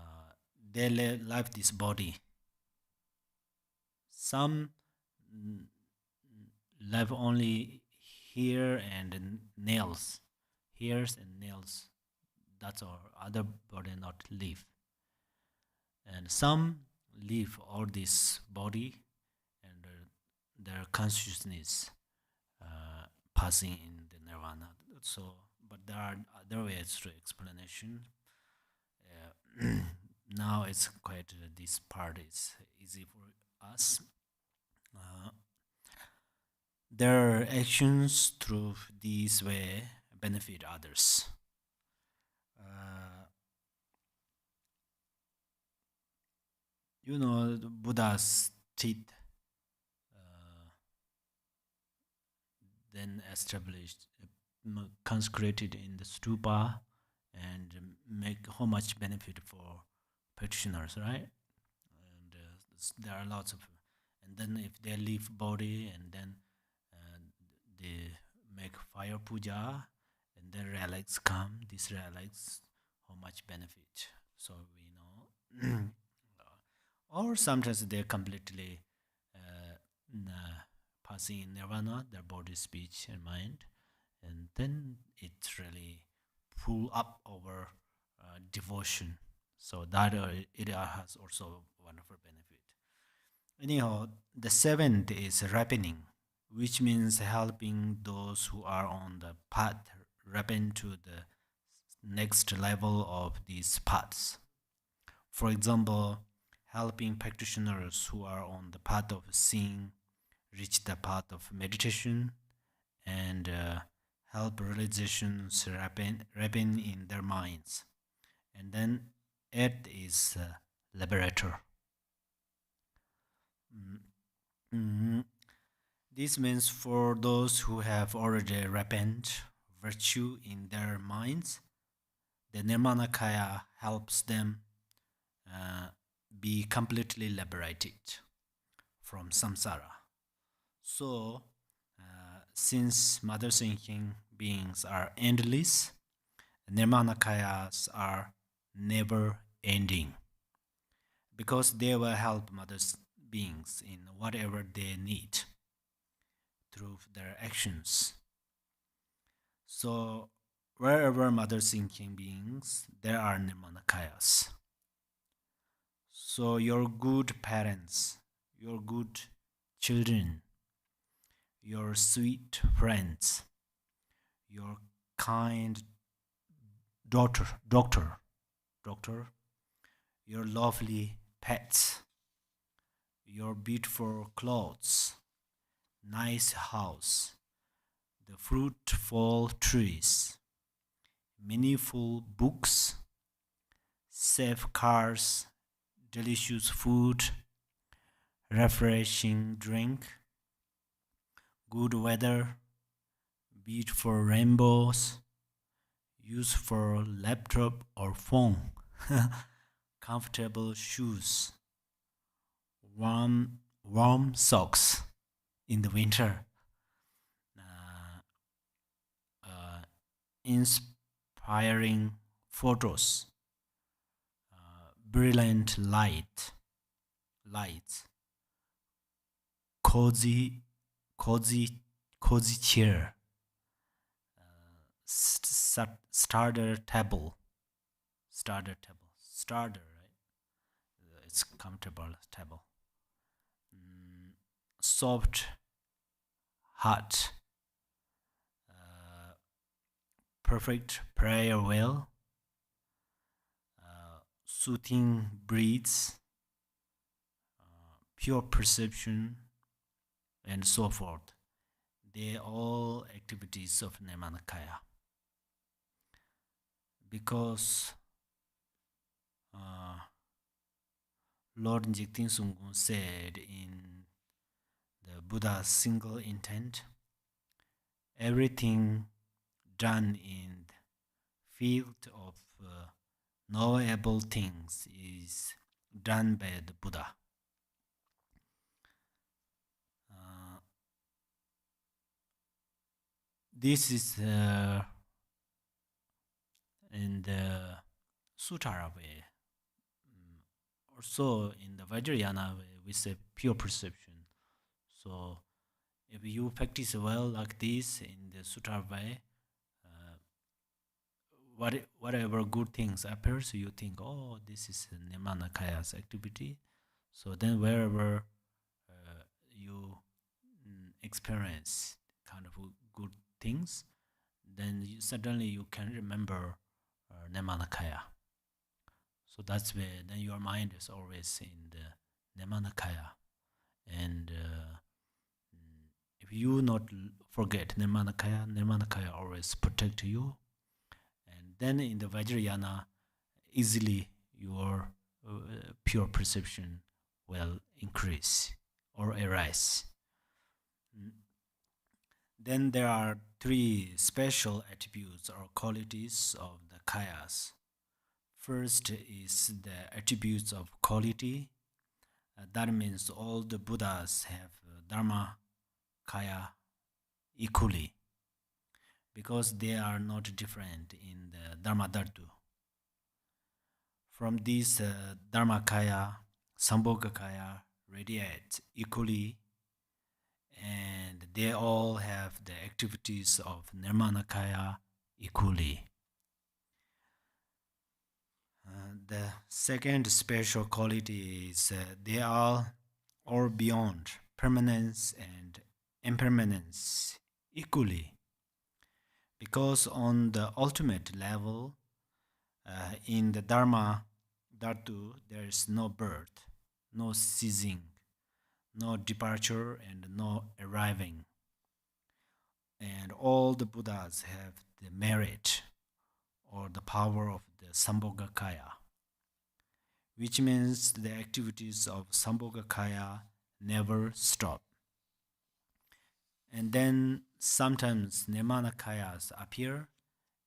they left this body. Some mm, left only hair and nails, hairs and nails. That's all. Other body not live, and some leave all this body and their consciousness passing in the nirvana. So, but there are other ways to explanation. Now it's quite this part is easy for us. Uh, their actions through this way benefit others. Uh, the Buddha's teeth then established, consecrated in the stupa, and make how much benefit for practitioners, right? And there are lots of, and then if they leave body, and then uh, they make fire puja, and then relics come. These relics, how much benefit? So we know. Or sometimes they completely passing in nirvana, their body, speech, and mind, and then it's really pull up our devotion. So that it has also wonderful benefit. Anyhow, the seventh is ripening, which means helping those who are on the path ripen to the next level of these paths. For example, helping practitioners who are on the path of seeing reach the path of meditation, and help realizations ripen in their minds. And then eighth is liberator. Mm, This means for those who have already ripened virtue in their minds, the nirmanakaya helps them be completely liberated from samsara. So, since mother thinking beings are endless, nirmanakayas are never ending, because they will help mother beings in whatever they need through their actions. So, wherever mother thinking beings, there are nirmanakayas. So, your good parents, your good children, your sweet friends, your kind doctor, your lovely pets, your beautiful clothes, nice house, the fruitful trees, meaningful books, safe cars, delicious food, refreshing drink, good weather, beautiful rainbows, useful laptop or phone, comfortable shoes, warm socks in the winter, uh, uh, inspiring photos, brilliant lights, cozy, cozy, cozy chair, starter table, starter, right? It's comfortable table. Soft heart, perfect prayer will, soothing breaths, pure perception, and so forth. They are all activities of nirmanakaya. Because Lord Jigten Sungkun said in the Buddha's single intent, everything done in the field of knowable things is done by the Buddha. This is in the Sutara way. Also in the Vajrayana way, we say pure perception. So if you practice well like this in the Sutara way, whatever good things appears, you think, oh, this is nirmanakaya's activity. So then wherever you experience kind of good things, then suddenly you can remember nirmanakaya. So that's where then your mind is always in the nirmanakaya. And if you not forget nirmanakaya always protect you. And then in the Vajrayana, easily your pure perception will increase or arise. Then there are three special attributes or qualities of the kayas. First is the attributes of quality. That means all the Buddhas have dharmakaya equally, because they are not different in the dharmadhatu. From this dharmakaya, sambhogakaya radiate equally, and they all have the activities of nirmanakaya equally. The second special quality is they are all beyond permanence and impermanence equally, because on the ultimate level, in the dharma dhatu, there is no birth, no ceasing, no departure, and no arriving. And all the Buddhas have the merit or the power of the sambhogakaya, which means the activities of sambhogakaya never stop. And then sometimes nirmanakayas appear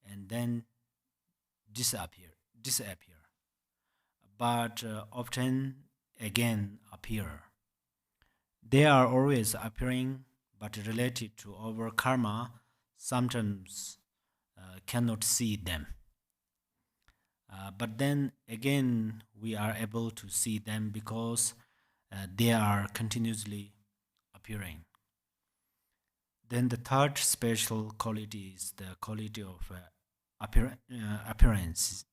and then disappear, but often again appear. They are always appearing, but related to our karma, sometimes cannot see them. But then again, we are able to see them because they are continuously appearing. Then the third special quality is the quality of appearance.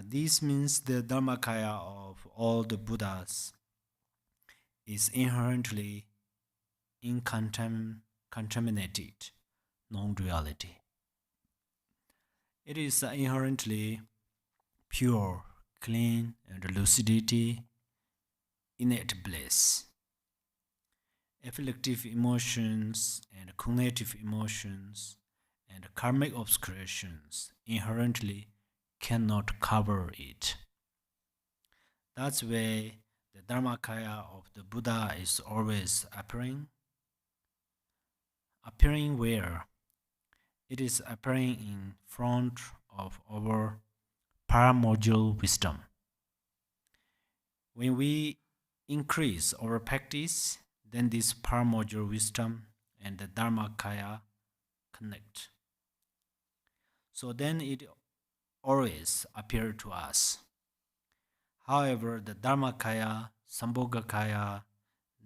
This means the dharmakaya of all the Buddhas is inherently incontaminated non-duality. It is inherently pure, clean, and lucidity, innate bliss. Afflictive emotions and cognitive emotions and karmic obscurations inherently cannot cover it. That's why the dharmakaya of the Buddha is always appearing. Appearing where? It is appearing in front of our primordial wisdom. When we increase our practice, then this primordial wisdom and the dharmakaya connect. So then it always appears to us. However, the dharmakaya, sambhogakaya,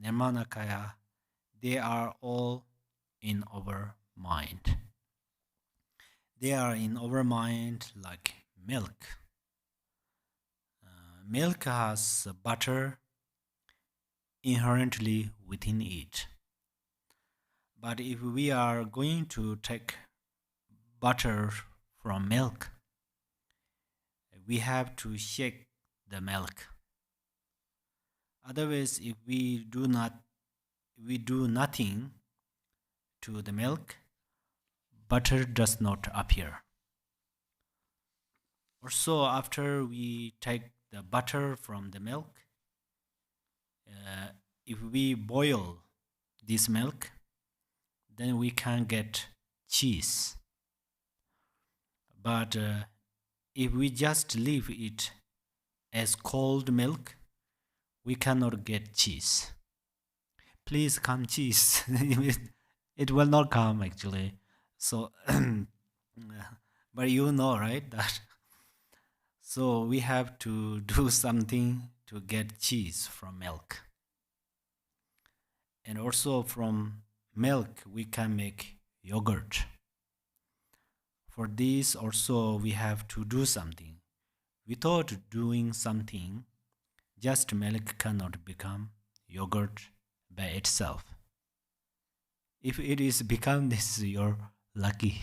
nirmanakaya, they are all in our mind. They are in our mind like milk. Milk has butter inherently within it. But if we are going to take butter from milk, we have to shake the milk. Otherwise, if we do nothing to the milk, butter does not appear. Also, after we take the butter from the milk, uh, if we boil this milk, then we can get cheese. But if we just leave it as cold milk, we cannot get cheese. Please come cheese. It will not come actually. So, but you know, right? That so we have to do something to get cheese from milk. And also from milk we can make yogurt. For this also we have to do something. Without doing something, just milk cannot become yogurt by itself. If it is become this, you're lucky.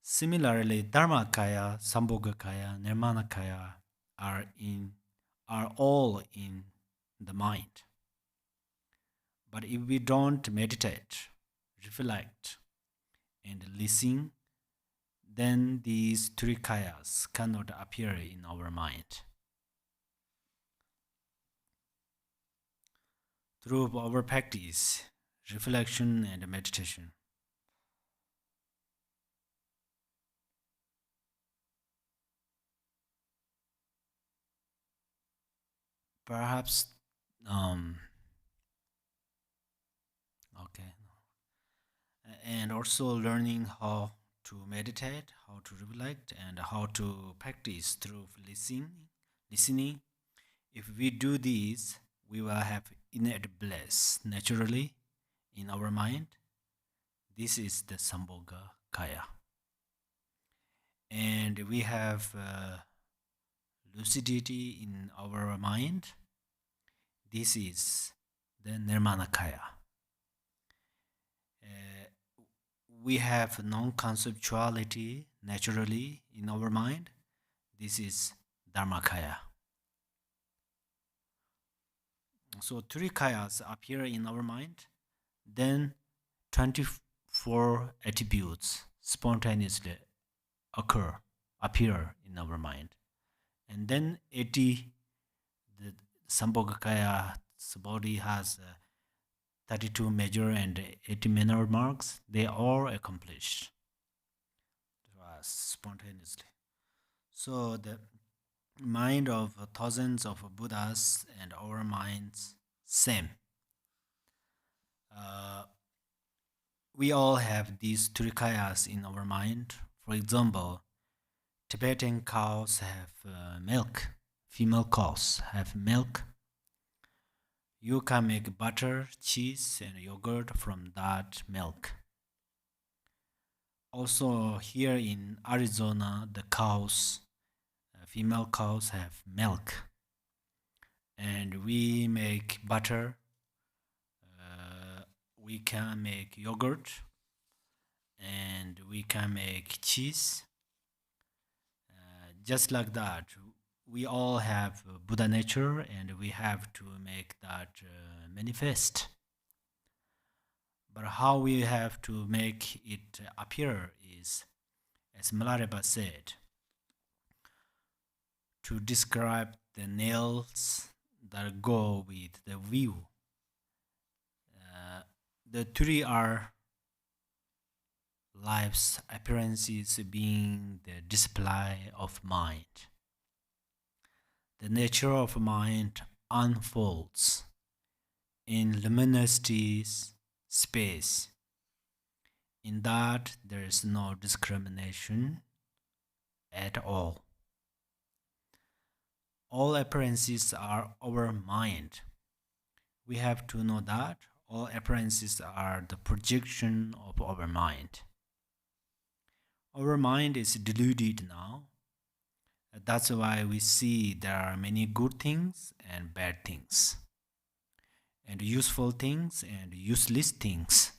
Similarly, dharmakaya, sambhogakaya, nirmanakaya are all in the mind. But if we don't meditate, reflect, and listen, then these three kayas cannot appear in our mind. Through our practice, reflection, and meditation, perhaps, okay, and also learning how to meditate, how to reflect, and how to practice through listening. If we do this, we will have innate bliss naturally in our mind. This is the sambhogakaya. And we have lucidity in our mind. This is the nirmanakaya. We have non-conceptuality naturally in our mind. This is dharmakaya. So three kayas appear in our mind, then 24 attributes spontaneously appear in our mind. And then 80, the sambhogakaya's body has 32 major and 80 minor marks. They are accomplished spontaneously. So the mind of thousands of Buddhas and our minds same. We all have these three kayas in our mind. For example, Tibetan cows have milk. Female cows have milk. You can make butter, cheese, and yogurt from that milk. Also, here in Arizona, the cows, female cows, have milk. And we make butter, we can make yogurt, and we can make cheese. Just like that, we all have Buddha nature and we have to make that manifest. But how we have to make it appear is, as Milarepa said, to describe the nails that go with the view. The three are life's appearances being the display of mind. The nature of mind unfolds in luminosity's space. In that, there is no discrimination at all. All appearances are our mind. We have to know that all appearances are the projection of our mind. Our mind is deluded now. That's why we see there are many good things and bad things. and useful things and useless things.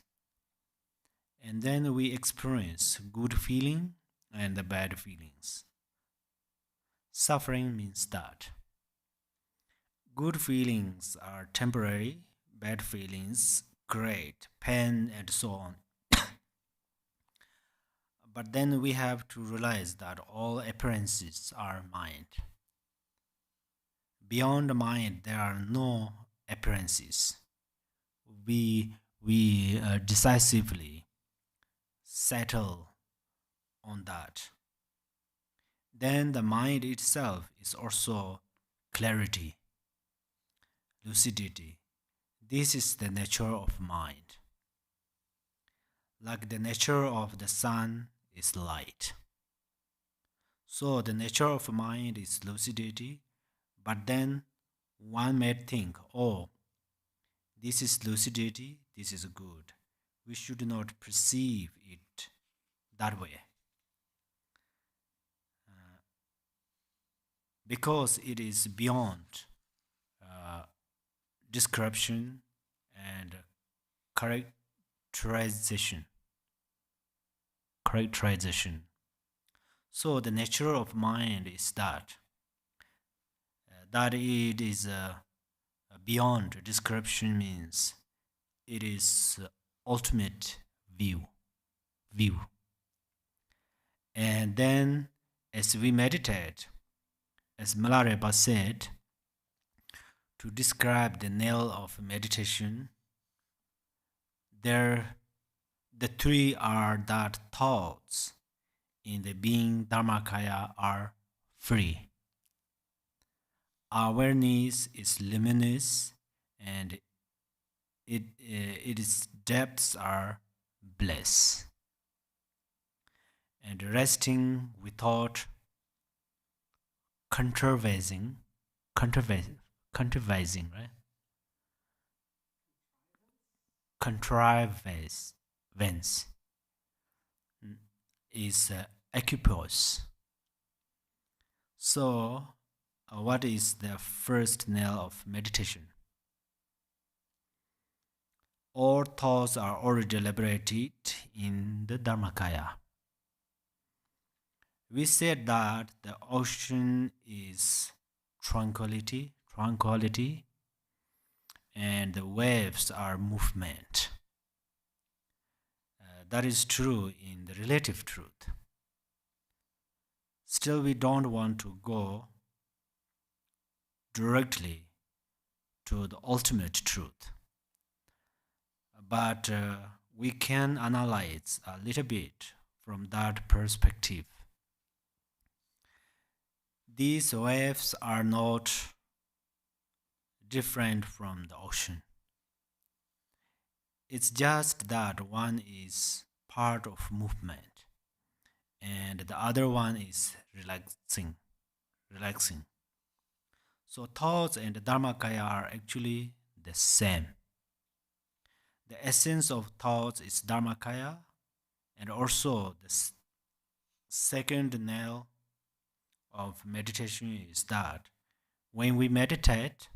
And then we experience good feeling and the bad feelings. Suffering means that good feelings are temporary, bad feelings create pain and so on. But then we have to realize that all appearances are mind. Beyond mind, there are no appearances. We decisively settle on that. Then the mind itself is also clarity, lucidity. This is the nature of mind. Like the nature of the sun is light. So the nature of mind is lucidity, but then one may think, oh, this is lucidity, this is good. We should not perceive it that way because it is beyond uh, description and characterization. Characterization. So the nature of mind is that it is beyond description means it is ultimate view. And then as we meditate, as Milarepa said, to describe the nail of meditation, there the three are that thoughts in the being dharmakaya are free. Awareness is luminous and its depths are bliss. And resting without controversing, right? Contrivance is equipoise. So, what is the first nail of meditation? All thoughts are already liberated in the dharmakaya. We said that the ocean is tranquility, and the waves are movement. That is true in the relative truth. Still, we don't want to go directly to the ultimate truth, but we can analyze a little bit from that perspective. These waves are not different from the ocean. It's just that one is part of movement and the other one is relaxing. So thoughts and dharmakaya are actually the same. The essence of thoughts is dharmakaya, and also the second nail of meditation is that when we meditate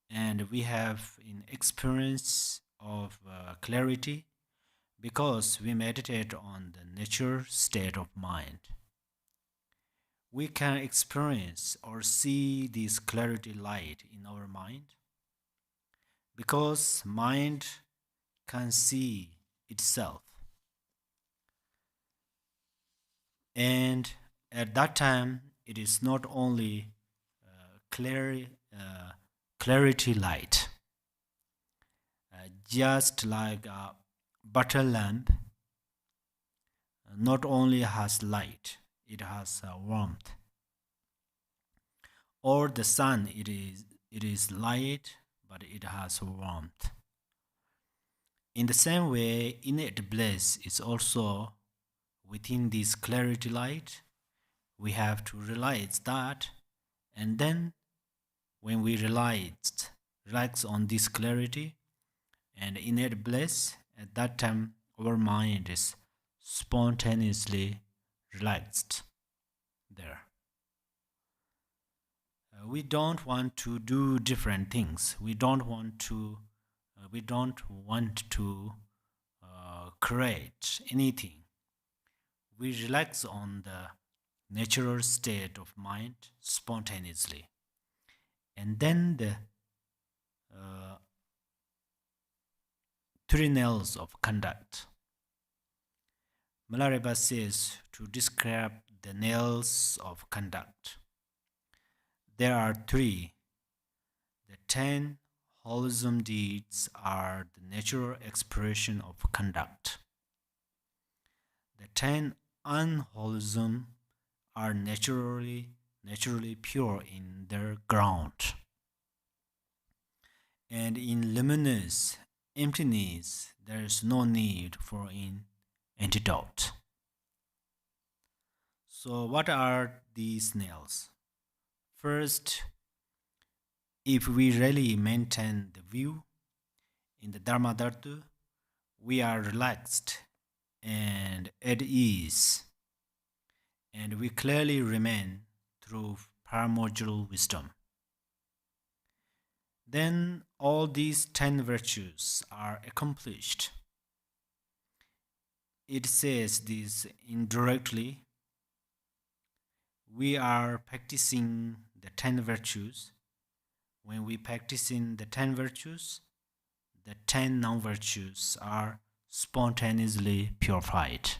and we have an experience of clarity because we meditate on the nature state of mind, we can experience or see this clarity light in our mind because mind can see itself. And at that time, it is not only clear, clarity light, just like a butter lamp, not only has light, it has warmth. Or the sun, it is light, but it has warmth. In the same way, innate bliss is also within this clarity light. We have to realize that, and then when we relax on this clarity and innate bliss, at that time our mind is spontaneously relaxed there. We don't want to do different things. We don't want to. We don't want to create anything. We relax on the natural state of mind spontaneously, and then the uh, three nails of conduct. Milarepa says to describe the nails of conduct. There are three. The 10 wholesome deeds are the natural expression of conduct. The 10 unwholesome are naturally pure in their ground. And in luminous emptiness, there is no need for an antidote. So, what are these nails? First, if we really maintain the view in the Dharma Dhatu, we are relaxed and at ease, and we clearly remain through primordial wisdom. Then all these 10 virtues are accomplished. It says this indirectly. We are practicing the 10 virtues. When we practice in the 10 virtues, the 10 non virtues are spontaneously purified.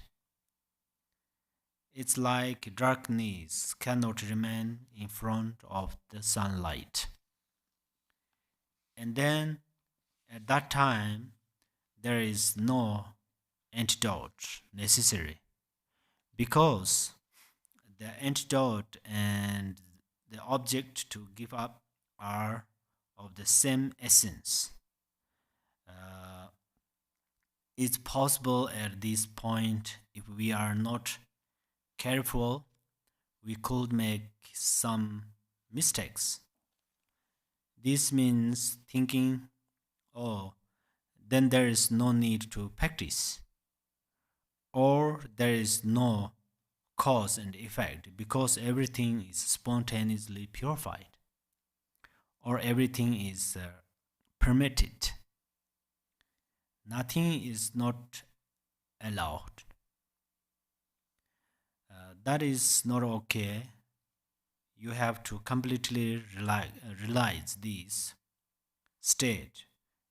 It's like darkness cannot remain in front of the sunlight. And then at that time, there is no antidote necessary because the antidote and the object to give up are of the same essence. Uh, it's possible at this point, if we are not careful, we could make some mistakes. This means thinking, oh, then there is no need to practice, or there is no cause and effect because everything is spontaneously purified, or everything is permitted. Nothing is not allowed. That is not okay. You have to completely realize this state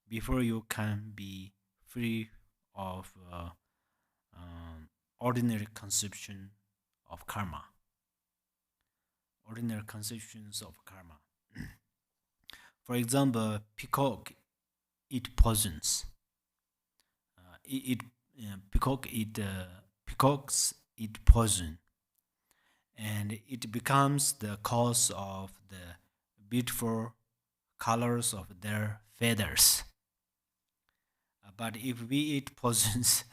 before you can be free of ordinary conception of karma, ordinary conceptions of karma. For example, peacock eat poisons. It peacocks eat poison, and it becomes the cause of the beautiful colors of their feathers. But if we eat poisons,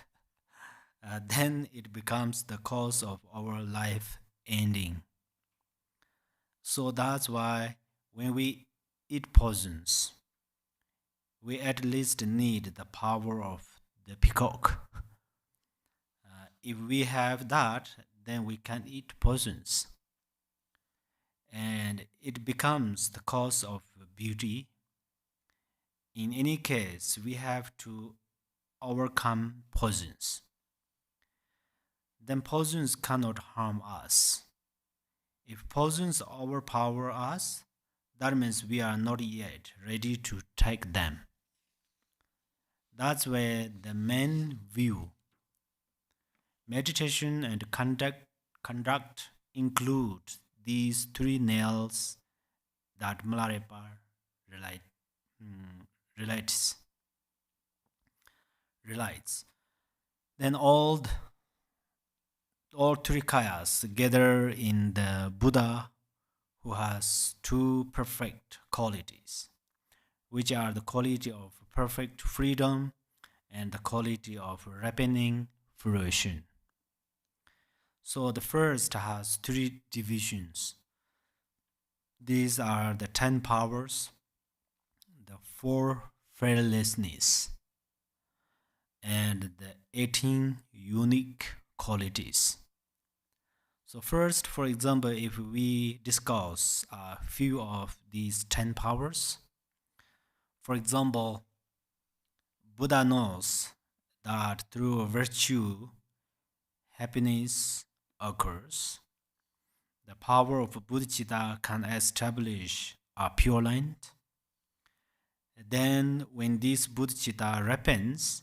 then it becomes the cause of our life ending. So that's why when we eat poisons, we at least need the power of the peacock. If we have that, then we can eat poisons. And it becomes the cause of beauty. In any case, we have to overcome poisons. Then poisons cannot harm us. If poisons overpower us, that means we are not yet ready to take them. That's where the main view. Meditation and conduct include these three nails that Milarepa relate, relates. relates. Then all three kayas gather in the Buddha who has two perfect qualities, which are the quality of perfect freedom and the quality of ripening fruition. So the first has three divisions. These are the 10 powers, the 4 fearlessness, and the 18 unique qualities. So first, for example, if we discuss a few of these 10 powers, for example, Buddha knows that through virtue, happiness occurs. The power of bodhicitta can establish a pure light. Then, when this bodhicitta ripens,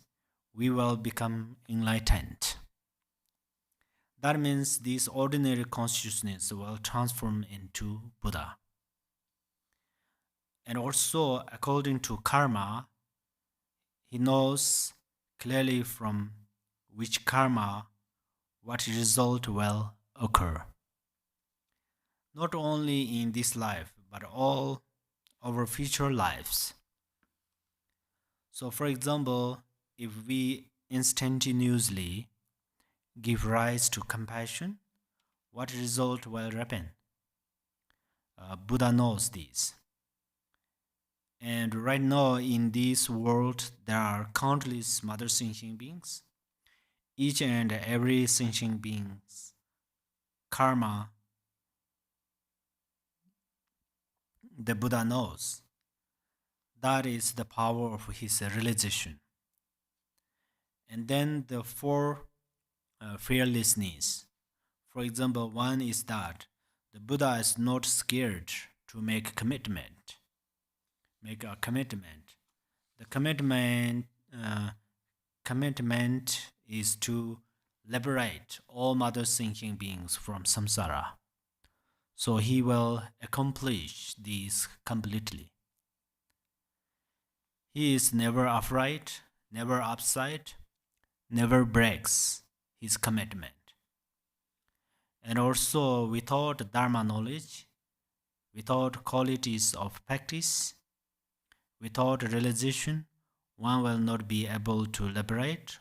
we will become enlightened. That means this ordinary consciousness will transform into Buddha. And also, according to karma, he knows clearly from which karma what result will occur. Not only in this life, but all our future lives. So, for example, if we instantaneously give rise to compassion, what result will happen? Buddha knows this. And right now in this world, there are countless mother sentient beings. Each and every sentient being's karma, the Buddha knows. That is the power of his realization. And then the four fearlessness. For example, one is that the Buddha is not scared to make a commitment. The commitment is to liberate all mother thinking beings from samsara. So he will accomplish this completely. He is never afraid, never upset, never breaks his commitment. And also, without Dharma knowledge, without qualities of practice, without realization, one will not be able to liberate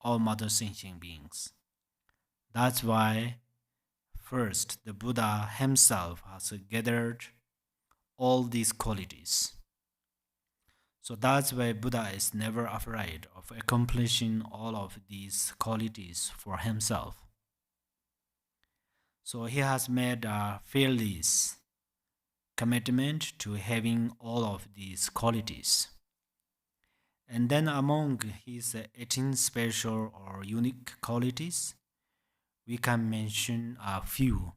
all mother sentient beings. That's why, first, the Buddha himself has gathered all these qualities. So that's why Buddha is never afraid of accomplishing all of these qualities for himself. So he has made a fearless commitment to having all of these qualities. And then among his 18 special or unique qualities, we can mention a few.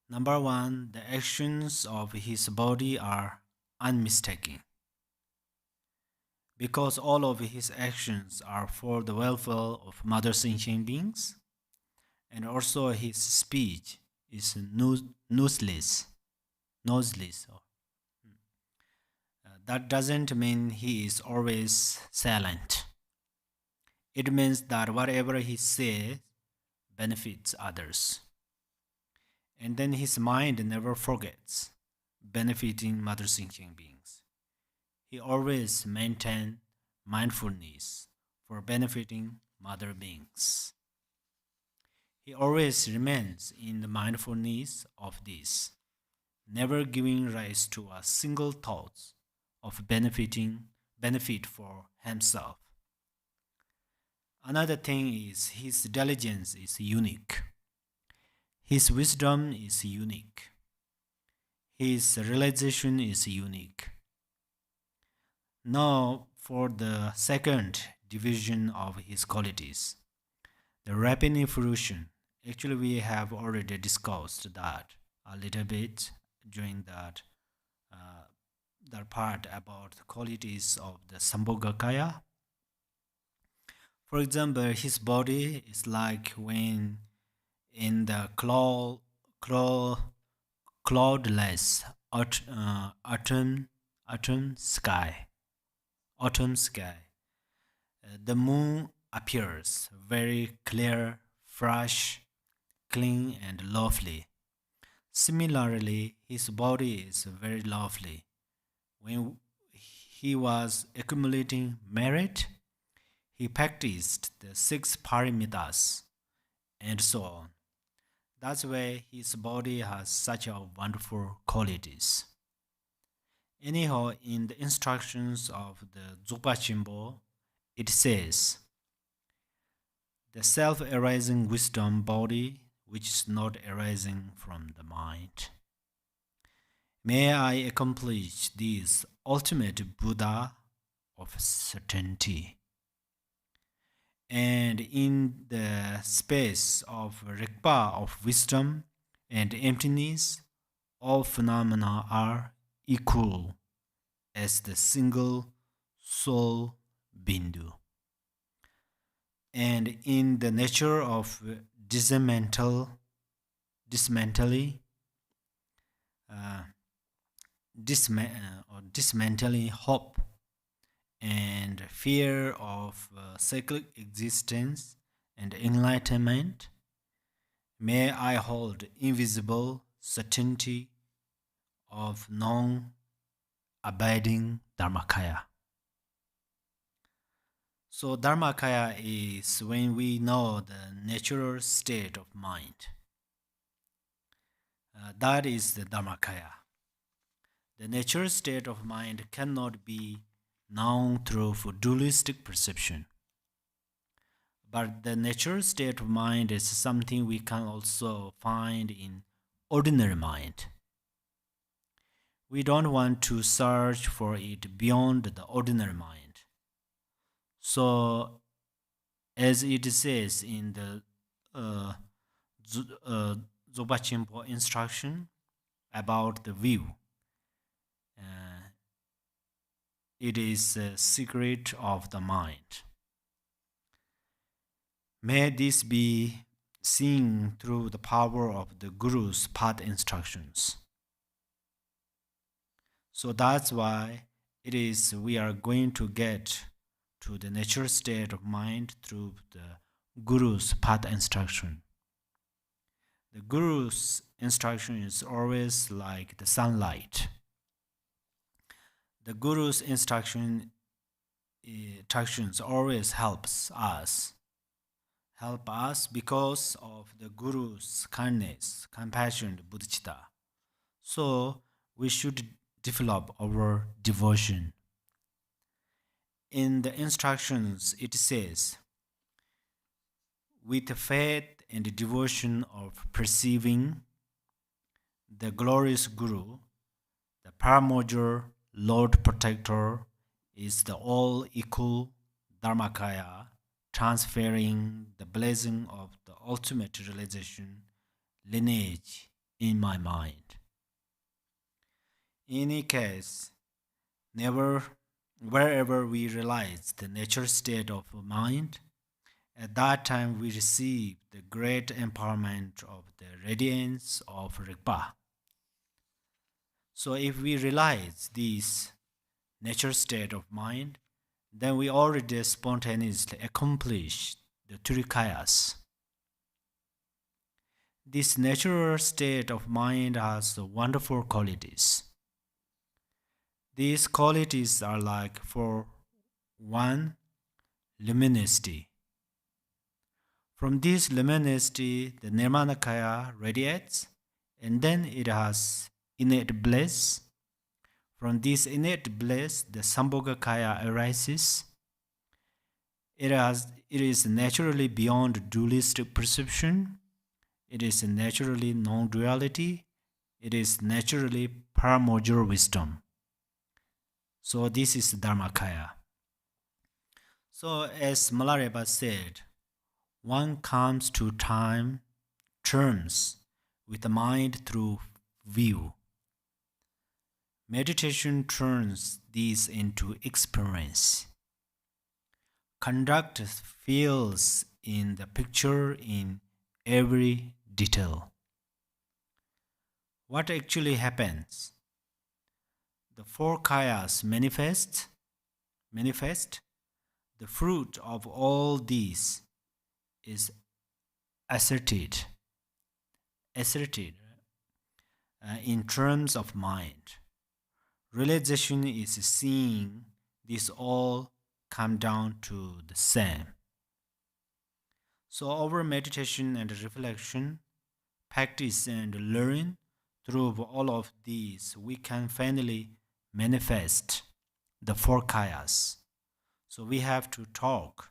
Number one, the actions of his body are unmistaken. Because all of his actions are for the welfare of mother sentient beings, and also his speech is noiseless. That doesn't mean he is always silent. It means that whatever he says benefits others. And then his mind never forgets benefiting mother thinking beings. He always maintains mindfulness for benefiting mother beings. He always remains in the mindfulness of this, never giving rise to a single thought of benefit for himself. Another thing is his diligence is unique. His wisdom is unique. His realization is unique. Now, for the second division of his qualities, the rapid fruition. Actually, we have already discussed that a little bit during that part about the qualities of the sambhogakaya. For example, his body is like when in the cloudless autumn sky. The moon appears very clear, fresh, clean, and lovely. Similarly, his body is very lovely. When he was accumulating merit, he practiced the six paramitas and so on. That's why his body has such a wonderful qualities. Anyhow, in the instructions of the Dzogpa Chimbo, it says, the self-arising wisdom body which is not arising from the mind. May I accomplish this ultimate Buddha of certainty. And in the space of Rigpa of wisdom and emptiness, all phenomena are equal as the single soul bindu. And in the nature of dismantling, uh, dismantling hope and fear of cyclic existence and enlightenment, may I hold invisible certainty of non-abiding dharmakaya. So dharmakaya is when we know the natural state of mind. That is the dharmakaya. The natural state of mind cannot be known through dualistic perception. But the natural state of mind is something we can also find in ordinary mind. We don't want to search for it beyond the ordinary mind. So, as it says in the Zoba Chimpo instruction about the view, it is a secret of the mind. May this be seen through the power of the Guru's path instructions. So that's why it is we are going to get to the natural state of mind through the Guru's path instruction. The Guru's instruction is always like the sunlight. The Guru's instructions always help us because of the Guru's kindness, compassion, bodhicitta. So we should develop our devotion. In the instructions, it says, with faith and devotion of perceiving the glorious Guru, the Paramojur Lord Protector is the all-equal dharmakaya, transferring the blessing of the ultimate realization lineage in my mind. In any case, wherever we realize the natural state of mind, at that time we receive the great empowerment of the radiance of Rigpa. So if we realize this natural state of mind, then we already spontaneously accomplish the Turikayas. This natural state of mind has wonderful qualities. These qualities are like, for one, luminosity. From this luminosity, the nirmanakaya radiates, and then it has innate bliss. From this innate bliss, the sambhogakaya arises. It is naturally beyond dualistic perception. It is naturally non-duality. It is naturally paramojur wisdom. So this is dharmakaya. So as Milarepa said, one comes to terms with the mind through view. Meditation turns these into experience. Conduct fills in the picture in every detail. What actually happens? The four kayas manifest. The fruit of all these is asserted in terms of mind. Realization is seeing this all come down to the same. So our meditation and reflection, practice and learn, through all of these, we can finally manifest the four kayas. So we have to talk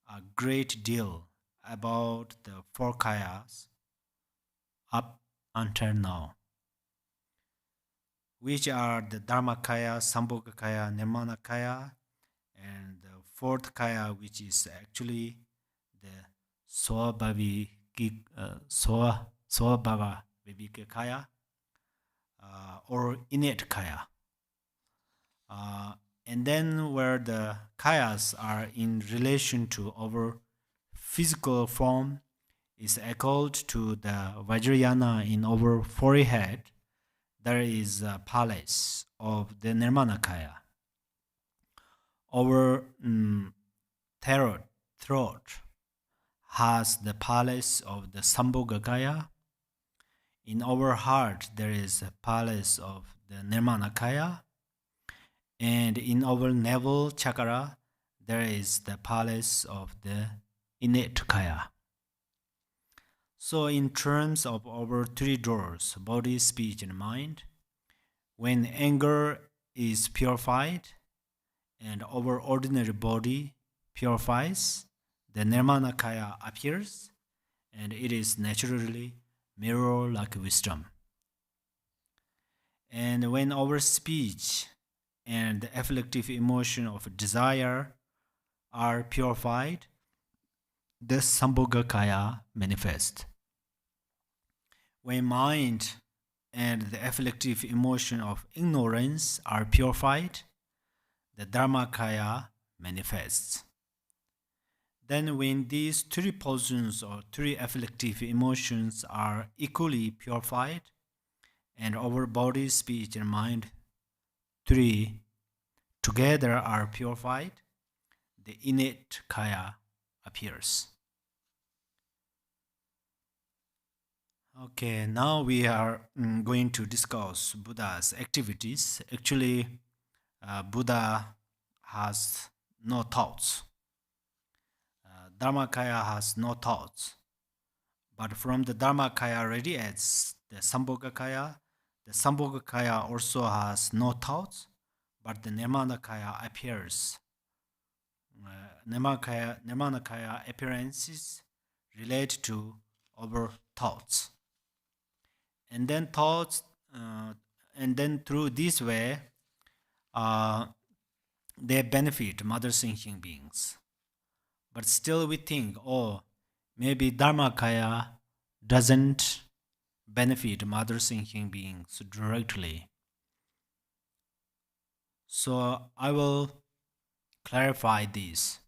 a great deal about the four kayas up until now, which are the dharmakaya, sambhogakaya, nirmanakaya, and the fourth kaya, which is actually the swabhavika kaya, or innate kaya. And then where the kayas are in relation to our physical form is equal to the Vajrayana in our forehead, there is a palace of the nirmanakaya. Our throat has the palace of the sambhogakaya. In our heart, there is a palace of the nirmanakaya. And in our navel chakra, there is the palace of the innate kaya. So in terms of our three doors, body, speech, and mind, when anger is purified and our ordinary body purifies, the nirmanakaya appears, and it is naturally mirror like wisdom. And when our speech and the afflictive emotion of desire are purified, the sambhogakaya manifest. When mind and the afflictive emotion of ignorance are purified, the dharmakaya manifests. Then when these three poisons or three afflictive emotions are equally purified, and our body, speech, and mind, three together are purified, the innate kaya appears. Okay, now we are going to discuss Buddha's activities. Actually, Buddha has no thoughts. Dharmakaya has no thoughts. But from the Dharmakaya radiates the Sambhogakaya. The Sambhogakaya also has no thoughts, but the nirmanakaya appears. Nirmanakaya appearances relate to our thoughts. And then through this way, they benefit mother thinking beings. But still we think, oh, maybe dharmakaya doesn't benefit mother thinking beings directly. So I will clarify this.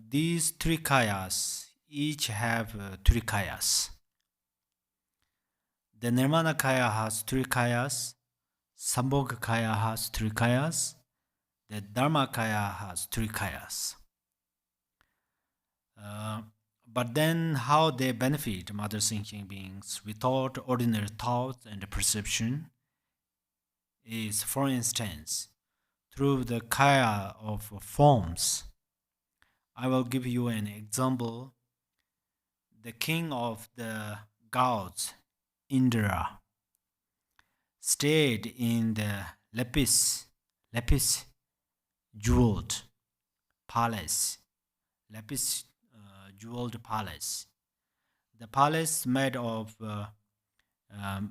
These three kayas each have three kayas. The nirmanakaya has three kayas, sambhogakaya has three kayas, the dharmakaya has three kayas. But then how they benefit mother thinking beings without ordinary thought and perception is, for instance, through the kaya of forms. I will give you an example. The king of the gods, Indra, stayed in the lapis jeweled palace. Lapis jeweled palace. The palace made of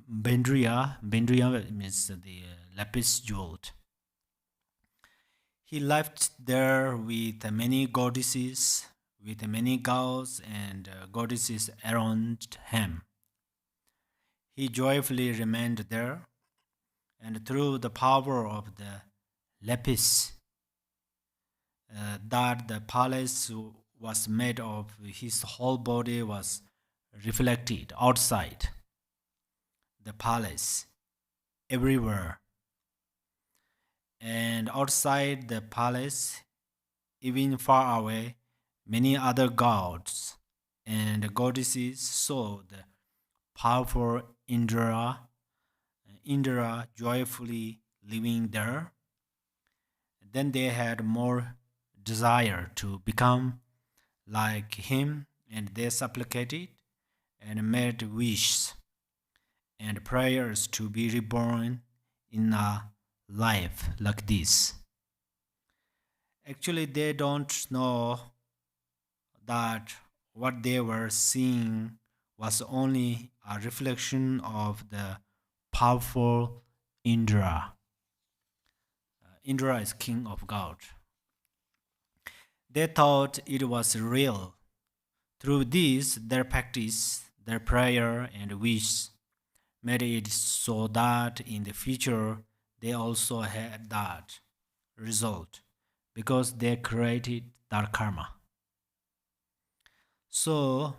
Bendria means the lapis jeweled. He lived there with many goddesses, with many gods and goddesses around him. He joyfully remained there, and through the power of the lapis that the palace was made of, his whole body was reflected outside the palace, everywhere. And outside the palace, even far away, many other gods and goddesses saw the powerful Indra joyfully living there. Then they had more desire to become like him, and they supplicated and made wishes and prayers to be reborn in a life like this. Actually, they don't know that what they were seeing was only a reflection of the powerful Indra. Indra is king of God. They thought it was real. Through this, their practice, their prayer, and wish made it so that in the future they also had that result because they created that karma. So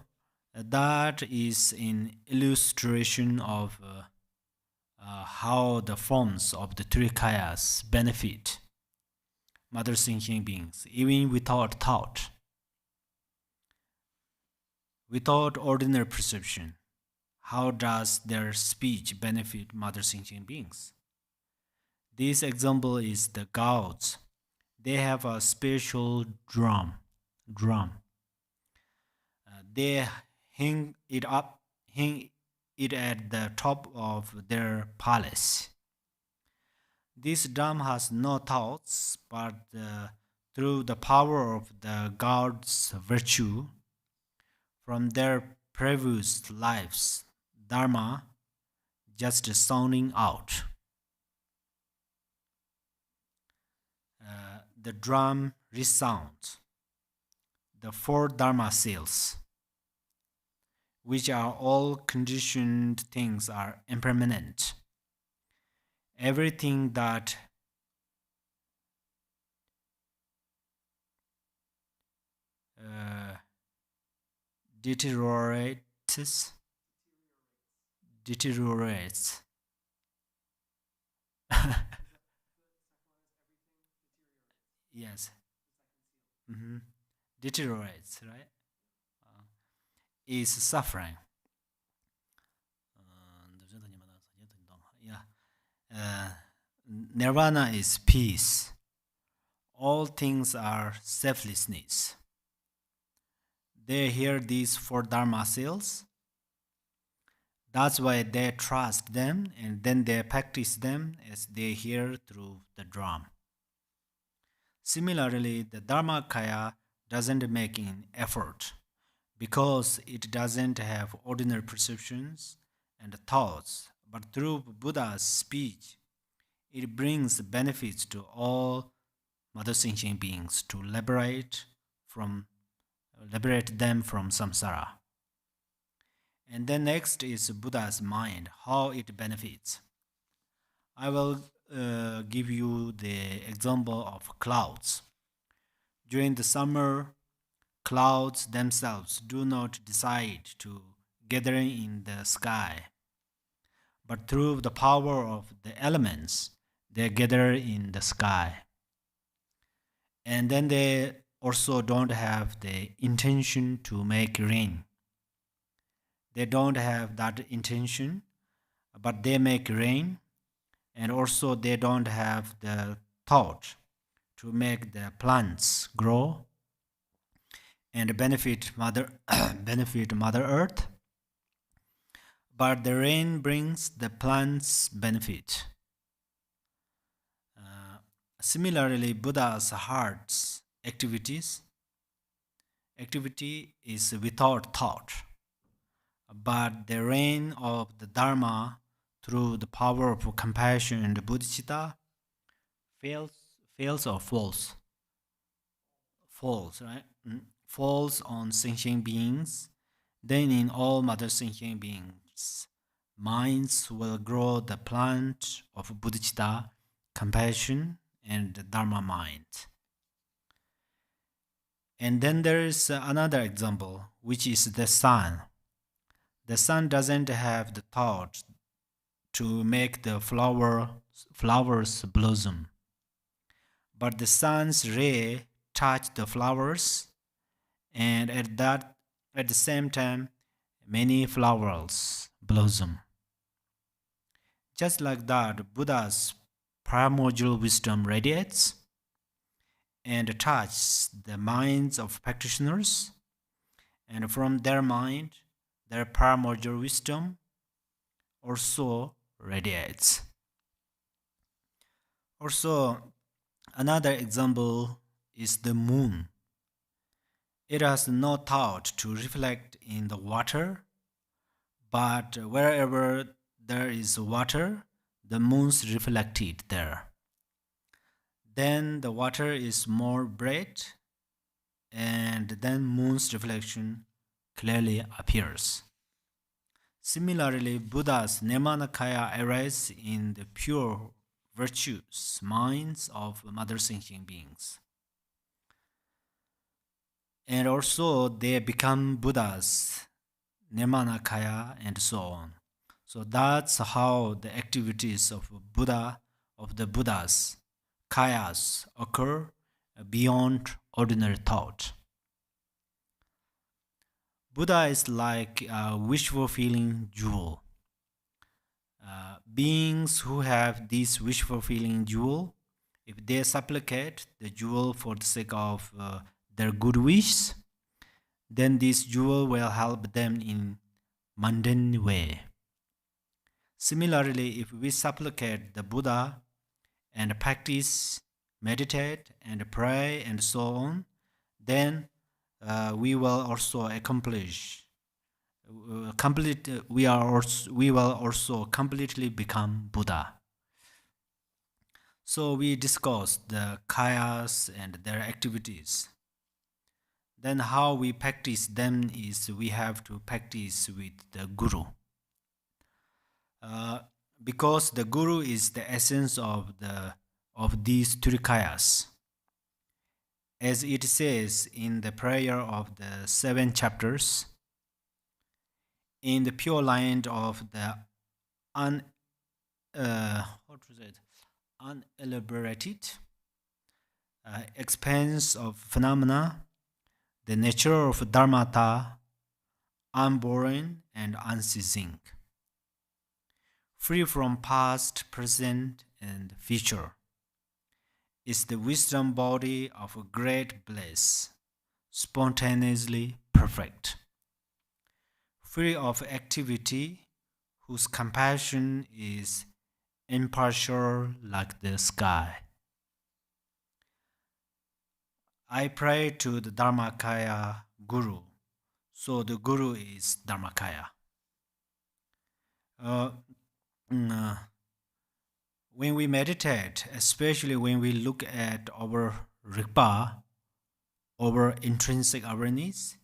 that is an illustration of how the forms of the three kayas benefit mother thinking beings, even without thought, without ordinary perception. How does their speech benefit mother thinking beings? This example is the gods. They have a special drum. They hang it at the top of their palace. This drum has no thoughts, but through the power of the gods' virtue, from their previous lives, dharma just sounding out. The drum resounds. The four dharma cells, which are all conditioned things, are impermanent. Everything that uh, deteriorates, deteriorates. Yes. hmm Deteriorates, right? Uh, is suffering. Yeah. Nirvana is peace. All things are selflessness. They hear these four dharma cells. That's why they trust them and then they practice them as they hear through the drum. Similarly, the dharmakaya doesn't make an effort because it doesn't have ordinary perceptions and thoughts, but through Buddha's speech, it brings benefits to all mother sentient beings to liberate them from samsara. And then next is Buddha's mind, how it benefits. I will give you the example of clouds. During the summer, clouds themselves do not decide to gather in the sky, but through the power of the elements, they gather in the sky. And then they also don't have the intention to make rain. They don't have that intention, but they make rain, and also they don't have the thought to make the plants grow and benefit mother benefit mother earth, but the rain brings the plants benefit. Similarly, Buddha's heart's activity is without thought, but the rain of the dharma through the power of compassion and bodhicitta fails fails or falls, right? Falls on sentient beings, then in all mother sentient beings, minds will grow the plant of bodhicitta, compassion, and the dharma mind. And then there is another example, which is the sun. The sun doesn't have the thought to make the flowers blossom, but the sun's ray touch the flowers, and at the same time, many flowers blossom. Just like that, Buddha's primordial wisdom radiates and touches the minds of practitioners, and from their mind, their primordial wisdom also radiates. Also, another example is the moon. It has no thought to reflect in the water, but wherever there is water, the moon's reflected there. Then the water is more bright, and then moon's reflection clearly appears. Similarly, Buddha's nirmanakaya arises in the pure virtuous minds of mother sentient beings. And also they become Buddhas, nirmanakaya, and so on. So that's how the activities of the Buddhas, kayas, occur beyond ordinary thought. Buddha is like a wish fulfilling jewel. Beings who have this wish fulfilling jewel, if they supplicate the jewel for the sake of their good wish, then this jewel will help them in mundane way. Similarly, if we supplicate the Buddha and practice, meditate and pray and so on, then we will also accomplish we will also completely become Buddha. So we discussed the kayas and their activities. Then how we practice them is we have to practice with the guru. Because the guru is the essence of these three kayas. As it says in the prayer of the 7 chapters, in the pure light of the unelaborated expanse of phenomena, the nature of dharmata, unborn and unceasing, free from past, present, and future, is the wisdom body of a great bliss, spontaneously perfect, free of activity, whose compassion is impartial like the sky. I pray to the dharmakaya guru. So the guru is dharmakaya. When we meditate, especially when we look at our rigpa, our intrinsic awareness,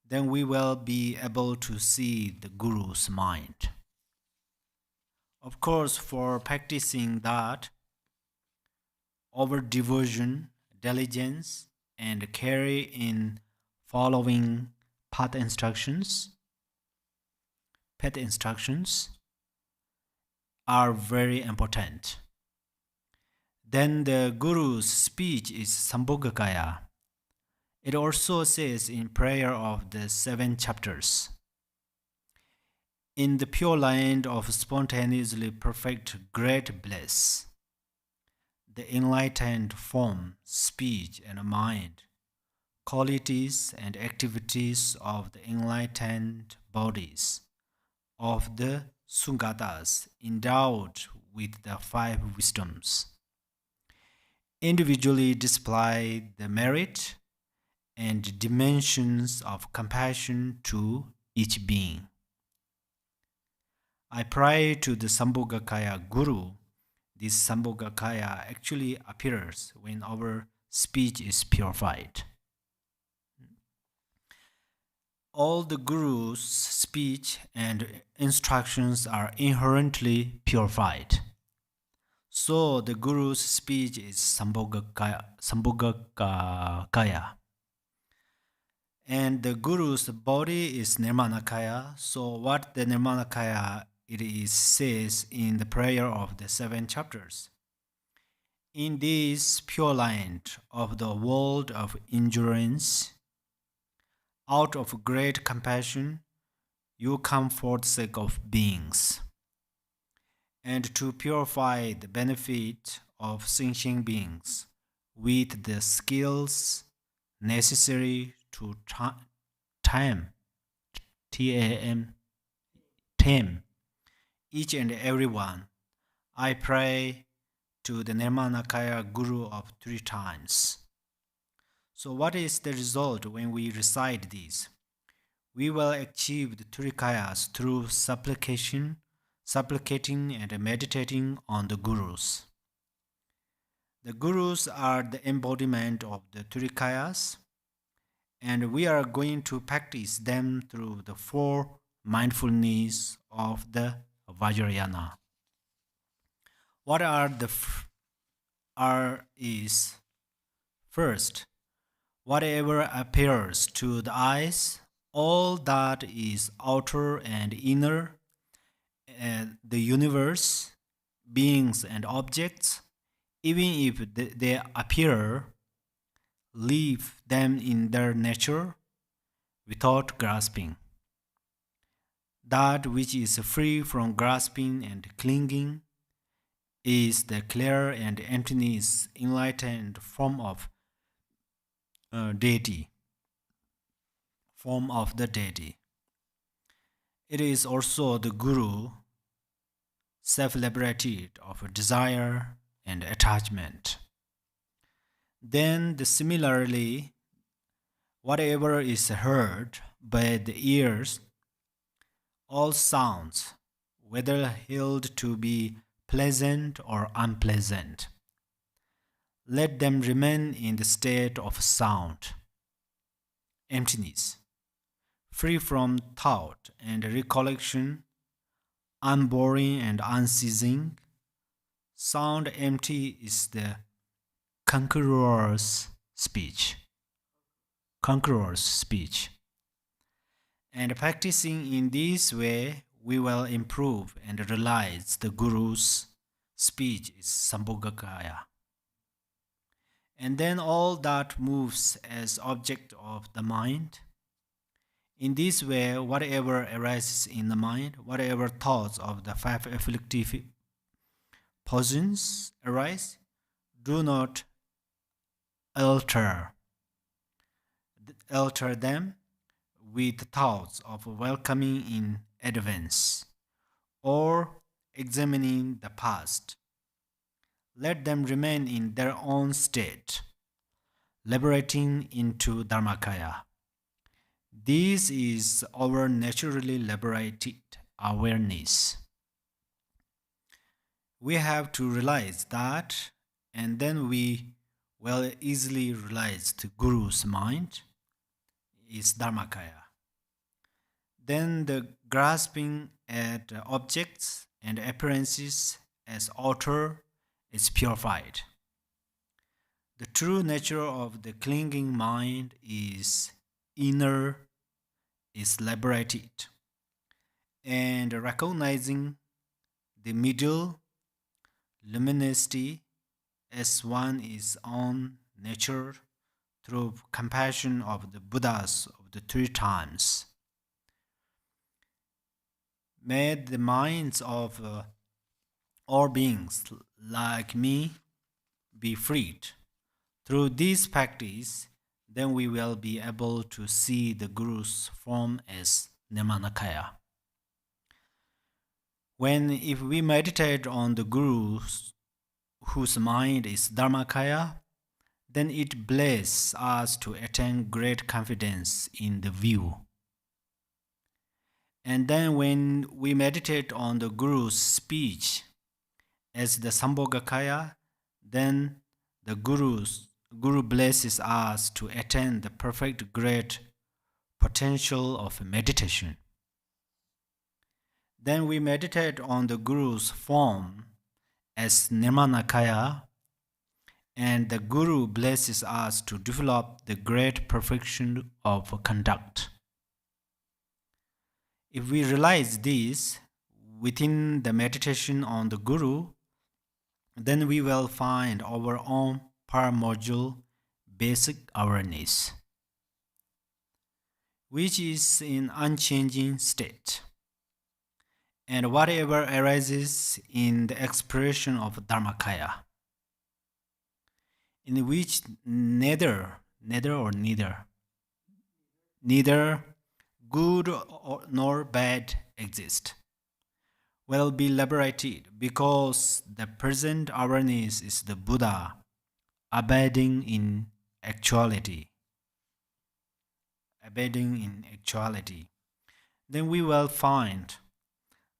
then we will be able to see the guru's mind. Of course, for practicing that, our devotion, diligence, and care in following path instructions are very important. Then the Guru's speech is sambhogakaya. It also says in prayer of the 7 chapters, in the pure light of spontaneously perfect great bliss, the enlightened form, speech, and mind, qualities and activities of the enlightened bodies of the Sungatas endowed with the 5 wisdoms, individually display the merit and dimensions of compassion to each being. I pray to the Sambhogakaya Guru. This Sambhogakaya actually appears when our speech is purified. All the Guru's speech and instructions are inherently purified. So the Guru's speech is sambhogakaya. And the Guru's body is nirmanakaya. So what the nirmanakaya it is says in the prayer of the 7 chapters. In this pure light of the world of endurance, out of great compassion, you come for the sake of beings, and to purify the benefit of sentient beings with the skills necessary to tame each and every one. I pray to the Nirmanakaya Guru of 3 times. So, what is the result when we recite these? We will achieve the Turikayas through supplicating and meditating on the Gurus. The Gurus are the embodiment of the Turikayas, and we are going to practice them through the four mindfulness of the Vajrayana. What are the are is first, whatever appears to the eyes, all that is outer and inner, the universe, beings and objects, even if they appear, leave them in their nature without grasping. That which is free from grasping and clinging is the clear and emptiness enlightened form of deity, form of the deity. It is also the Guru, self-liberated of desire and attachment. Then, similarly, whatever is heard by the ears, all sounds, whether held to be pleasant or unpleasant, let them remain in the state of sound, emptiness, free from thought and recollection, unboring and unceasing. Sound empty is the conqueror's speech. Conqueror's speech. And practicing in this way, we will improve and realize the Guru's speech is sambhogakaya. And then all that moves as object of the mind. In this way, whatever arises in the mind, whatever thoughts of the five afflictive poisons arise, do not alter them with thoughts of welcoming in advance or examining the past. Let them remain in their own state, liberating into dharmakaya. This is our naturally liberated awareness. We have to realize that, and then we will easily realize the Guru's mind is dharmakaya. Then the grasping at objects and appearances as outer is purified. The true nature of the clinging mind is inner, is liberated, and recognizing the middle luminosity as one is own nature through compassion of the Buddhas of the three times. May the minds of all beings like me be freed. Through this practice, then we will be able to see the Guru's form as nirmanakaya. If we meditate on the Guru whose mind is dharmakaya, then it blesses us to attain great confidence in the view. And then when we meditate on the Guru's speech as the sambhogakaya, then the Guru blesses us to attain the perfect great potential of meditation. Then we meditate on the Guru's form as nirmanakaya, and the Guru blesses us to develop the great perfection of conduct. If we realize this within the meditation on the Guru, then we will find our own paramodule basic awareness, which is in unchanging state. And whatever arises in the expression of dharmakaya, in which neither good nor bad exist, will be liberated, because the present awareness is the Buddha abiding in actuality, abiding in actuality, then we will find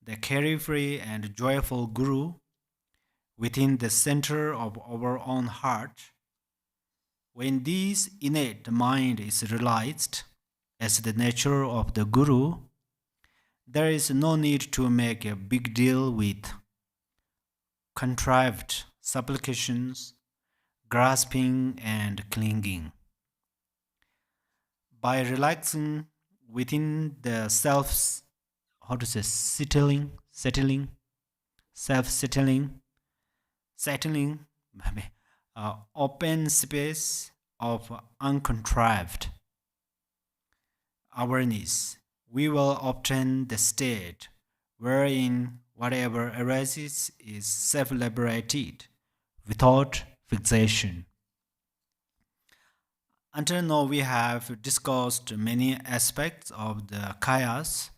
the carefree and joyful Guru within the center of our own heart. When this innate mind is realized as the nature of the Guru, there is no need to make a big deal with contrived supplications, grasping, and clinging. By relaxing within the self, how to say, self settling, open space of uncontrived awareness, we will obtain the state wherein whatever arises is self liberated without fixation. Until now, we have discussed many aspects of the kayas.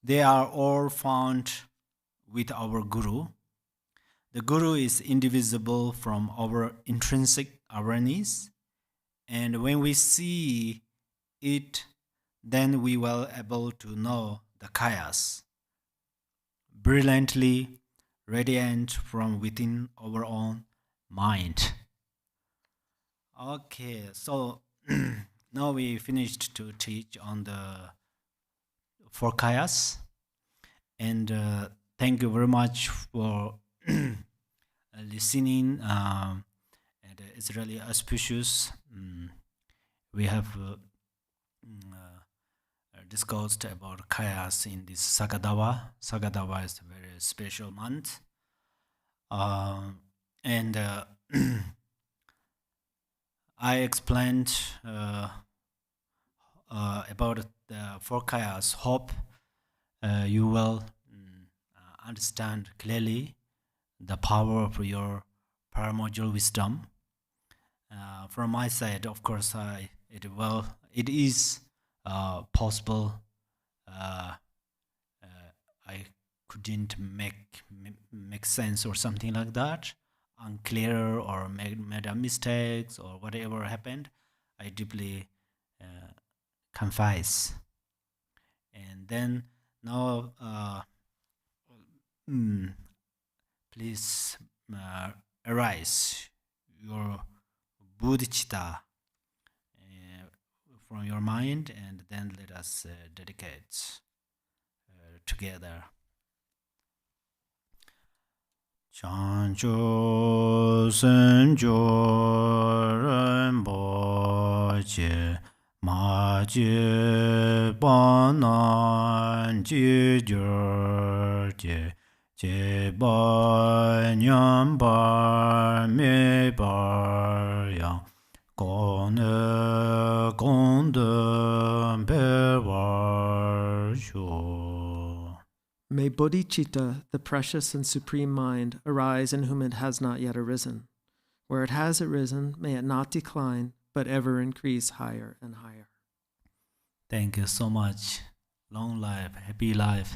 They are all found with our Guru. The Guru is indivisible from our intrinsic awareness, and when we see it, then we will able to know the kayas brilliantly radiant from within our own mind. Okay, so now we finished to teach on the four kayas, and thank you very much for listening. And it's really auspicious. We have discussed about kayas in this Sagadawa. Sagadawa is a very special month, and I explained about the four kayas. Hope you will understand clearly the power of your primordial wisdom. From my side, of course, it is possible. I couldn't make sense or something like that, unclear or made a mistakes or whatever happened. I deeply confess, and then now please arise your bodhicitta from your mind, and then let us dedicate together. Chancho senjo rembo che ma je banan ji jor je ba nyam bar me bar yang gong ne gong de be war shu. May bodhicitta, the precious and supreme mind, arise in whom it has not yet arisen. Where it has arisen, may it not decline, but ever increase higher and higher. Thank you so much. Long life, happy life.